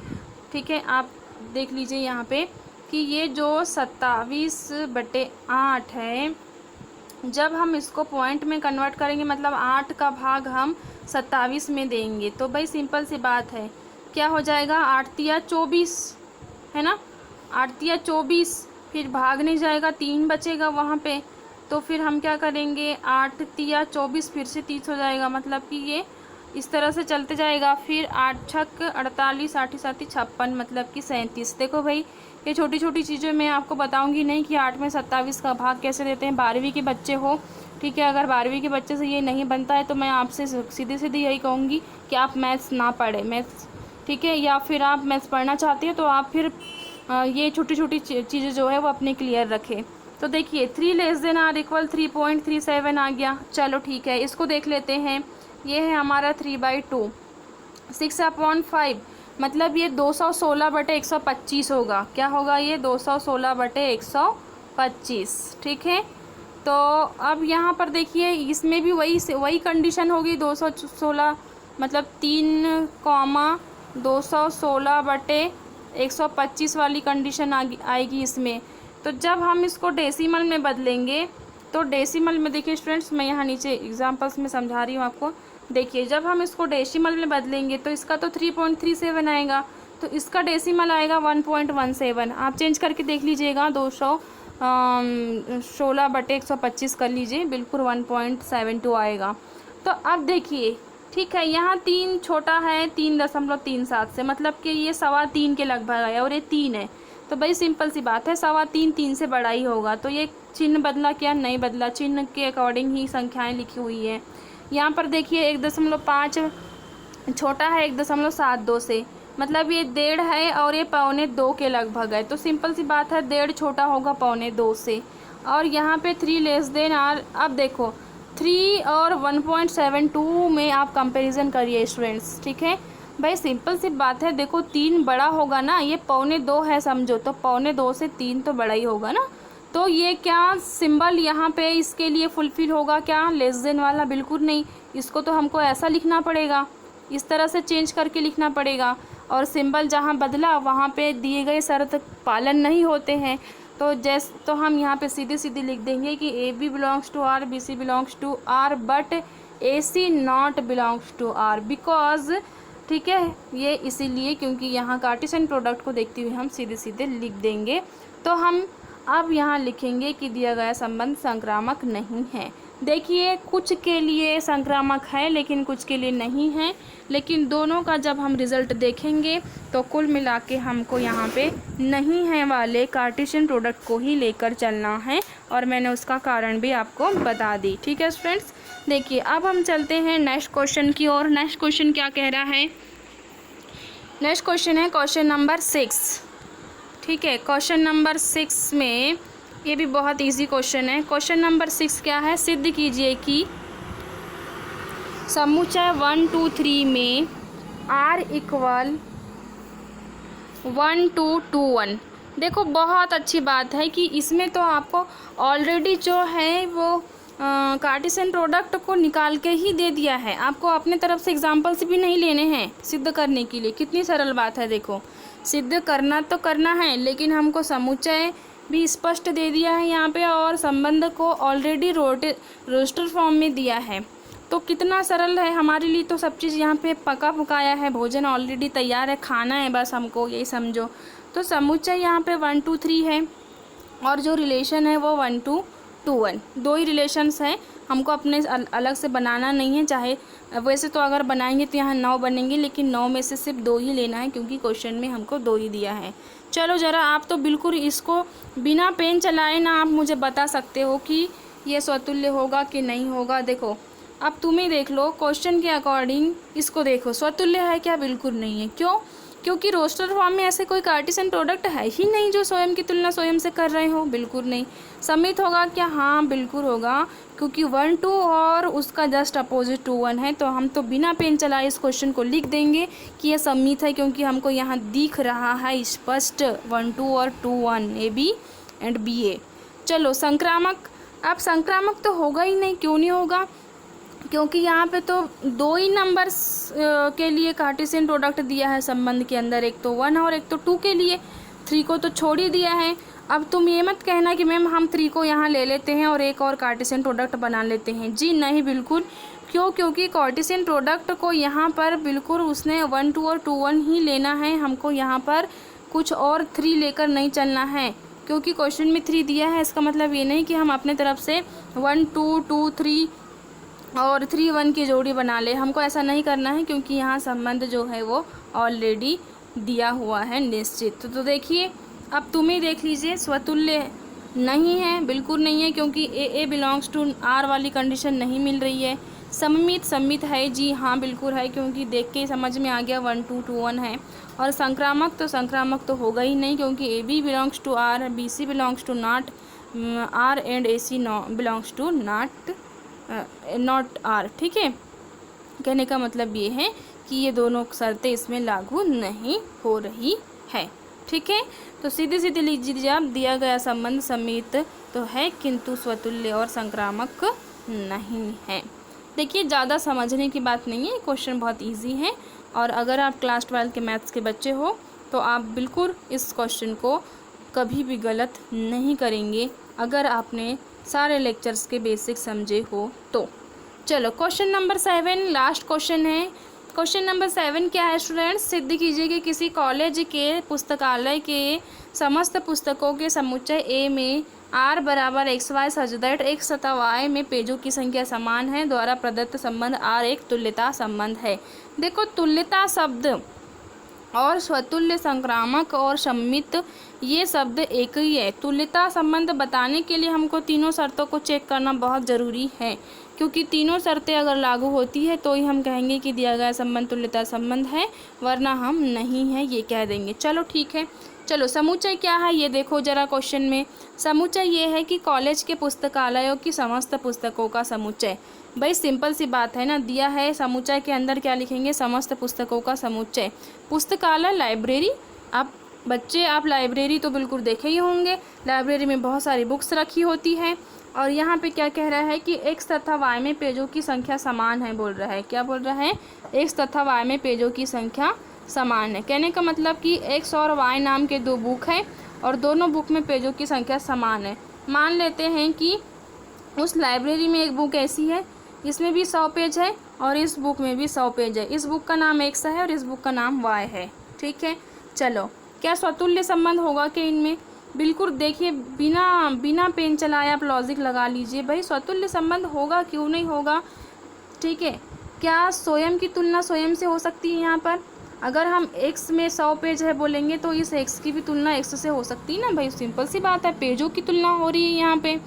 ठीक है, आप देख लीजिए यहाँ पे कि ये जो 27/8 है, जब हम इसको पॉइंट में कन्वर्ट करेंगे, मतलब 8 का भाग हम 27 में देंगे, तो भाई सिंपल सी बात है, क्या हो जाएगा 8 तिया 24, है ना, 8 तिया 24, फिर भाग नहीं जाएगा, 3 बचेगा वहाँ पे, तो फिर हम क्या करेंगे 8 तिया 24 फिर से 30 हो जाएगा, मतलब कि ये इस तरह से चलते जाएगा। फिर 8 छक 48, 8 साथी 56, मतलब कि 37। देखो भाई, ये छोटी छोटी चीज़ें मैं आपको बताऊंगी नहीं कि 8 में 27 का भाग कैसे देते हैं। 12वीं के बच्चे हो, ठीक है, अगर 12वीं के बच्चे से ये नहीं बनता है तो मैं आपसे सीधे सीधे यही कहूँगी कि आप मैथ्स ना पढ़ें, मैथ्स, ठीक है, या फिर आप मैथ्स पढ़ना चाहते हैं तो आप फिर ये छोटी छोटी चीज़ें जो है वो अपने क्लियर रखें। तो देखिए 3 लेस देन आर इक्वल 3.37 आ गया। चलो ठीक है, इसको देख लेते हैं। ये है हमारा 3/2, 6/5, मतलब ये 216/125 होगा। क्या होगा ये? 216/125, ठीक है। तो अब यहाँ पर देखिए, इसमें भी वही कंडीशन होगी। 216 मतलब 3,216/125 वाली कंडीशन आएगी इसमें। तो जब हम इसको डेसिमल में बदलेंगे, तो डेसिमल में देखिए स्टूडेंट्स, मैं यहाँ नीचे एग्जांपल्स में समझा रही हूँ आपको। देखिए जब हम इसको डेसिमल में बदलेंगे तो इसका तो 3.37 आएगा, तो इसका डेसिमल आएगा 1.17। आप चेंज करके देख लीजिएगा, 216/125 कर लीजिए, बिल्कुल 1.72 आएगा। तो अब देखिए, ठीक है, यहाँ 3 छोटा है 3.37 से, मतलब कि ये 3.25 के लगभग है, और ये 3 है। तो भाई सिंपल सी बात है, 3.25 3 से बड़ा ही होगा। तो ये चिन्ह बदला क्या? नहीं बदला, चिन्ह के अकॉर्डिंग ही संख्याएं लिखी हुई है। यहाँ पर देखिए 1.5 छोटा है 1.72 से, मतलब ये 1.5 है और ये 1.25 के लगभग है। तो सिंपल सी बात है, 1.5 छोटा होगा 1.25 से। और यहाँ पे 3 लेस देन आर, अब देखो 3 और 1.72 में आप कंपैरिजन करिए स्टूडेंट्स, ठीक है भाई, सिंपल सी बात है। देखो 3 बड़ा होगा ना, ये 1.25 है समझो, तो 1.25 से 3 तो बड़ा ही होगा ना। तो ये क्या सिंबल यहाँ पे इसके लिए फुलफिल होगा क्या? लेस देन वाला? बिल्कुल नहीं। इसको तो हमको ऐसा लिखना पड़ेगा, इस तरह से चेंज करके लिखना पड़ेगा। और सिंबल जहाँ बदला वहाँ पे दिए गए शर्त पालन नहीं होते हैं। तो हम यहाँ पे सीधे सीधे लिख देंगे कि A B belongs to R, B C belongs to R, but A C not belongs to R, because, ठीक है, ये इसीलिए क्योंकि यहाँ कार्टेशियन प्रोडक्ट को देखते हुए हम सीधे सीधे लिख देंगे। तो हम अब यहाँ लिखेंगे कि दिया गया संबंध संक्रामक नहीं है। देखिए कुछ के लिए संक्रामक है लेकिन कुछ के लिए नहीं है, लेकिन दोनों का जब हम रिज़ल्ट देखेंगे तो कुल मिला के हमको यहाँ पे नहीं है वाले कार्टेशियन प्रोडक्ट को ही लेकर चलना है, और मैंने उसका कारण भी आपको बता दी। ठीक है स्टूडेंट्स, देखिए अब हम चलते हैं नेक्स्ट क्वेश्चन की ओर। नेक्स्ट क्वेश्चन क्या कह रहा है? नेक्स्ट क्वेश्चन है क्वेश्चन नंबर 6। ठीक है, क्वेश्चन नंबर 6 में ये भी बहुत इजी क्वेश्चन है। क्वेश्चन नंबर 6 क्या है? सिद्ध कीजिए कि समुच्चय 1 2 3 में r इक्वल 1 2 2 1। देखो बहुत अच्छी बात है कि इसमें तो आपको ऑलरेडी जो है वो कार्टेशियन प्रोडक्ट को निकाल के ही दे दिया है। आपको अपने तरफ से एग्जांपल्स भी नहीं लेने हैं सिद्ध करने के लिए। कितनी सरल बात है, देखो सिद्ध करना तो करना है, लेकिन हमको समुच्चय भी स्पष्ट दे दिया है यहाँ पे, और संबंध को ऑलरेडी रोस्टर फॉर्म में दिया है। तो कितना सरल है हमारे लिए। तो सब चीज़ यहाँ पे पका पकाया है, भोजन ऑलरेडी तैयार है, खाना है बस हमको, यही समझो। तो समुच्चय यहाँ पे 1 2 3 है, और जो रिलेशन है वो 1 2 2 1, दो ही रिलेशंस हैं। हमको अपने अलग से बनाना नहीं है। चाहे वैसे तो अगर बनाएंगे तो यहाँ 9 बनेंगे, लेकिन 9 में से सिर्फ 2 ही लेना है क्योंकि क्वेश्चन में हमको 2 ही दिया है। चलो ज़रा आप तो बिल्कुल इसको बिना पेन चलाए ना आप मुझे बता सकते हो कि ये स्वतुल्य होगा कि नहीं होगा। देखो अब तुम ही देख लो क्वेश्चन के अकॉर्डिंग, इसको देखो स्वतुल्य है क्या? बिल्कुल नहीं है। क्यों? क्योंकि रोस्टर फॉर्म में ऐसे कोई कार्टेशियन प्रोडक्ट है ही नहीं जो स्वयं की तुलना स्वयं से कर रहे हो। बिल्कुल नहीं। समित होगा क्या? हाँ बिल्कुल होगा, क्योंकि 1 2 और उसका जस्ट अपोजिट 2 1 है। तो हम तो बिना पेन चलाए इस क्वेश्चन को लिख देंगे कि यह समित है, क्योंकि हमको यहाँ दिख रहा है स्पष्ट 1 2 और 2 1, ए बी एंड बी ए। चलो संक्रामक, अब संक्रामक तो होगा ही नहीं। क्यों नहीं होगा? क्योंकि यहाँ पे तो 2 ही नंबर्स के लिए कार्टेशियन प्रोडक्ट दिया है संबंध के अंदर, एक तो 1 और एक तो 2 के लिए। 3 को तो छोड़ ही दिया है। अब तुम ये मत कहना कि मैम हम 3 को यहाँ ले लेते हैं और एक और कार्टेशियन प्रोडक्ट बना लेते हैं। जी नहीं, बिल्कुल। क्यों? क्योंकि कार्टेशियन प्रोडक्ट को यहाँ पर बिल्कुल उसने 1 2 और 2 1 ही लेना है। हमको यहाँ पर कुछ और 3 लेकर नहीं चलना है, क्योंकि क्वेश्चन में 3 दिया है। इसका मतलब ये नहीं कि हम अपने तरफ से 1 2 2 3 और 3 1 की जोड़ी बना ले। हमको ऐसा नहीं करना है क्योंकि यहाँ संबंध जो है वो ऑलरेडी दिया हुआ है निश्चित। तो देखिए अब तुम ही देख लीजिए, स्वतुल्य नहीं है, बिल्कुल नहीं है, क्योंकि ए बिलोंग्स टू आर वाली कंडीशन नहीं मिल रही है। सममित सम्मित है, जी हाँ बिल्कुल है, क्योंकि देख के ही समझ में आ गया 1 2 2 1 है। और संक्रामक तो होगा ही नहीं, क्योंकि A B belongs to R, B C belongs to not R and A C belongs to not R. ठीक है, कहने का मतलब ये है कि ये दोनों शर्तें इसमें लागू नहीं हो रही है। ठीक है, तो सीधे सीधे लिख दीजिए आप, दिया गया संबंध सम्मित तो है किंतु स्वतुल्य और संक्रामक नहीं है। देखिए ज़्यादा समझने की बात नहीं है, क्वेश्चन बहुत इजी है, और अगर आप क्लास 12 के मैथ्स के बच्चे हो तो आप बिल्कुल इस क्वेश्चन को कभी भी गलत नहीं करेंगे अगर आपने सारे लेक्चर्स के बेसिक समझे हो तो। चलो क्वेश्चन नंबर 7 लास्ट क्वेश्चन है। क्वेश्चन नंबर 7 क्या है स्टूडेंट्स, सिद्ध कीजिए कि किसी कॉलेज के पुस्तकालय के समस्त पुस्तकों के समुच्चय ए में आर बराबर X Y such that X तथा वाई में पेजों की संख्या समान है द्वारा प्रदत्त संबंध आर एक तुल्यता संबंध है। देखो तुल्यता शब्द और स्वतुल्य, संक्रामक और सम्मित ये शब्द एक ही है। तुल्यता संबंध बताने के लिए हमको तीनों शर्तों को चेक करना बहुत ज़रूरी है, क्योंकि तीनों शर्तें अगर लागू होती है तो ही हम कहेंगे कि दिया गया संबंध तुल्यता संबंध है, वरना हम नहीं है ये कह देंगे। चलो ठीक है, चलो समुच्चय क्या है ये देखो जरा क्वेश्चन में। समुच्चय ये है कि कॉलेज के पुस्तकालयों की समस्त पुस्तकों का समुच्चय। भाई सिंपल सी बात है ना, दिया है समुच्चय के अंदर क्या लिखेंगे, समस्त पुस्तकों का समुच्चय। पुस्तकालय लाइब्रेरी, आप बच्चे आप लाइब्रेरी तो बिल्कुल देखे ही होंगे, लाइब्रेरी में बहुत सारी बुक्स रखी होती है। और यहाँ पे क्या कह रहा है कि एक्स तथा वाई में पेजों की संख्या समान है, बोल रहा है। क्या बोल रहा है, एक्स तथा वाई में पेजों की संख्या समान है। कहने का मतलब कि एक्स और वाई नाम के 2 बुक हैं और दोनों बुक में पेजों की संख्या समान है। मान लेते हैं कि उस लाइब्रेरी में एक बुक ऐसी है इसमें भी 100 पेज है और इस बुक में भी 100 पेज है। इस बुक का नाम एक्स है और इस बुक का नाम वाई है। ठीक है, चलो क्या स्वतुल्य संबंध होगा कि इनमें, बिल्कुल देखिए बिना पेन चलाए आप लॉजिक लगा लीजिए। भाई स्वतुल्य संबंध होगा, क्यों नहीं होगा। ठीक है, क्या स्वयं की तुलना स्वयं से हो सकती है। यहाँ पर अगर हम x में 100 पेज है बोलेंगे तो इस x की भी तुलना x से हो सकती है ना भाई, सिंपल सी बात है, पेजों की तुलना हो रही है यहाँ पे।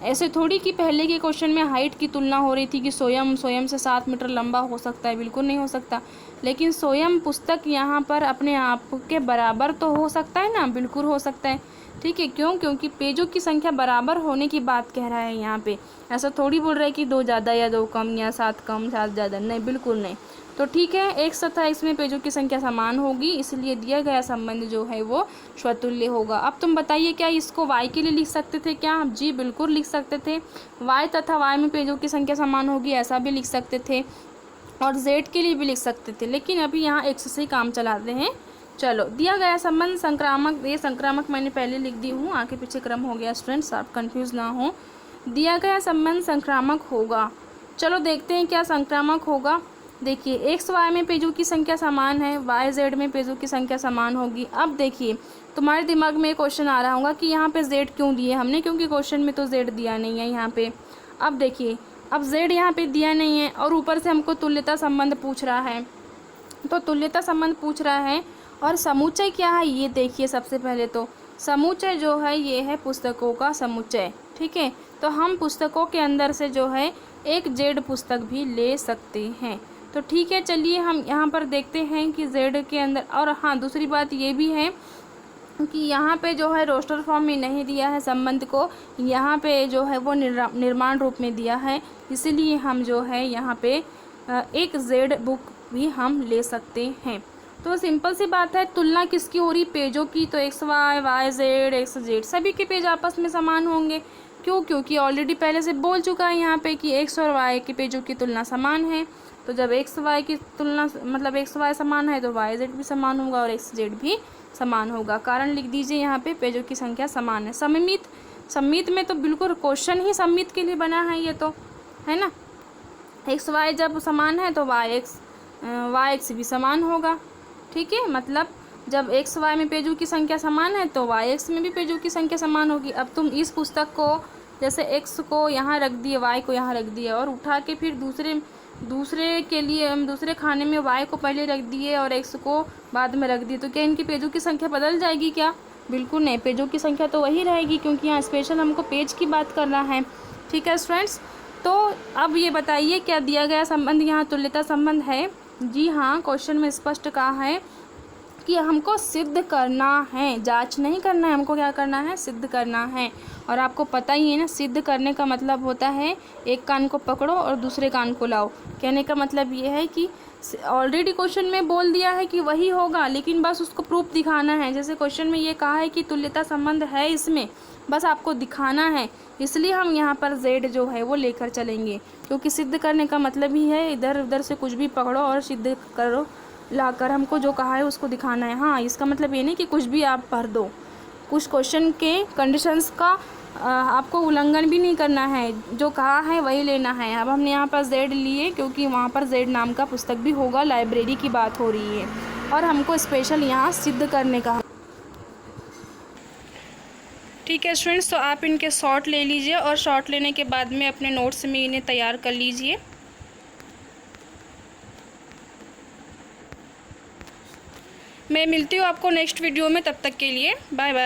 ऐसे थोड़ी कि पहले के क्वेश्चन में हाइट की तुलना हो रही थी कि स्वयं से 7 मीटर लंबा हो सकता है, बिल्कुल नहीं हो सकता। लेकिन स्वयं पुस्तक यहाँ पर अपने आप के बराबर तो हो सकता है ना, बिल्कुल हो सकता है। ठीक है, क्यों, क्योंकि पेजों की संख्या बराबर होने की बात कह रहा है यहाँ पे। ऐसा थोड़ी बोल रहा है कि 2 ज़्यादा या 2 कम या 7 कम 7 ज़्यादा, नहीं बिल्कुल नहीं। तो ठीक है, एक्स तथा एक्स में पेजों की संख्या समान होगी, इसलिए दिया गया संबंध जो है वो स्वतुल्य होगा। अब तुम बताइए क्या इसको y के लिए लिख सकते थे क्या, जी बिल्कुल लिख सकते थे। y तथा y में पेजों की संख्या समान होगी ऐसा भी लिख सकते थे, और z के लिए भी लिख सकते थे, लेकिन अभी यहाँ x से काम चलाते हैं। चलो दिया गया संबंध संक्रामक, ये संक्रामक मैंने पहले लिख दी हूँ, आगे पीछे क्रम हो गया स्टूडेंट्स, आप कंफ्यूज ना हो। दिया गया संबंध संक्रामक होगा। चलो देखते हैं क्या संक्रामक होगा। देखिए एक्स वाई में पेजों की संख्या समान है, वाई जेड में पेजों की संख्या समान होगी। अब देखिए तुम्हारे दिमाग में क्वेश्चन आ रहा होगा कि यहाँ पे जेड क्यों दिए हमने, क्योंकि क्वेश्चन में तो जेड दिया नहीं है यहाँ पे। अब देखिए अब जेड यहाँ पे दिया नहीं है और ऊपर से हमको तुल्यता संबंध पूछ रहा है, तो तुल्यता संबंध पूछ रहा है। और समुच्चय क्या है ये देखिए, सबसे पहले तो समुच्चय जो है ये है पुस्तकों का समुच्चय। ठीक है, तो हम पुस्तकों के अंदर से जो है एक जेड पुस्तक भी ले सकते हैं। तो ठीक है, चलिए हम यहाँ पर देखते हैं कि जेड के अंदर, और हाँ दूसरी बात ये भी है कि यहाँ पे जो है रोस्टर फॉर्म में नहीं दिया है संबंध को, यहाँ पे जो है वो निर्माण रूप में दिया है, इसीलिए हम जो है यहाँ पे एक जेड बुक भी हम ले सकते हैं। तो सिंपल सी बात है, तुलना किसकी हो रही, पेजों की। तो X Y, Y Z, X Z सभी के पेज आपस में समान होंगे। क्यों, क्योंकि ऑलरेडी पहले से बोल चुका है यहाँ पे कि एक्स और वाई के पेजों की तुलना समान है। तो जब एक्स वाई की तुलना मतलब एक्स वाई समान है तो वाई जेड भी समान होगा और एक्स जेड भी समान होगा। कारण लिख दीजिए यहाँ पे, पेजों की संख्या समान है। सम्मित, सम्मित में तो बिल्कुल क्वेश्चन ही सम्मित के लिए बना है ये तो, है ना। एक्स वाई जब समान है तो वाई एक्स भी समान होगा। ठीक है, मतलब जब एक्स वाई में पेजों की संख्या समान है तो वाई एक्स में भी पेजों की संख्या समान होगी। अब तुम इस पुस्तक को जैसे एक्स को यहाँ रख दिए, वाई को यहाँ रख दिया और उठा के फिर दूसरे के लिए हम दूसरे खाने में वाई को पहले रख दिए और एक्स को बाद में रख दिए, तो क्या इनकी पेजों की संख्या बदल जाएगी क्या? बिल्कुल नहीं, पेजों की संख्या तो वही रहेगी, क्योंकि यहाँ स्पेशल हमको पेज की बात करना है। ठीक है स्टूडेंट्स, तो अब ये बताइए क्या दिया गया संबंध यहाँ तुल्यता संबंध है? जी हाँ, क्वेश्चन में स्पष्ट कहा है कि हमको सिद्ध करना है, जांच नहीं करना है, हमको क्या करना है? सिद्ध करना है। और आपको पता ही है ना, सिद्ध करने का मतलब होता है एक कान को पकड़ो और दूसरे कान को लाओ। कहने का मतलब ये है कि ऑलरेडी क्वेश्चन में बोल दिया है कि वही होगा, लेकिन बस उसको प्रूफ दिखाना है। जैसे क्वेश्चन में ये कहा है कि तुल्यता संबंध है इसमें, बस आपको दिखाना है, इसलिए हम यहाँ पर z जो है वो लेकर चलेंगे, क्योंकि सिद्ध करने का मतलब ही है इधर उधर से कुछ भी पकड़ो और सिद्ध करो, लाकर हमको जो कहा है उसको दिखाना है। हाँ, इसका मतलब ये नहीं कि कुछ भी आप भर दो, कुछ क्वेश्चन के कंडीशंस का आपको उल्लंघन भी नहीं करना है, जो कहा है वही लेना है। अब हमने यहाँ पर z लिए क्योंकि वहाँ पर z नाम का पुस्तक भी होगा, लाइब्रेरी की बात हो रही है और हमको स्पेशल यहाँ सिद्ध करने का। ठीक है स्टूडेंट्स, तो आप इनके शॉर्ट ले लीजिए और शॉर्ट लेने के बाद में अपने नोट्स में इन्हें तैयार कर लीजिए। मैं मिलती हूँ आपको नेक्स्ट वीडियो में, तब तक के लिए बाय बाय।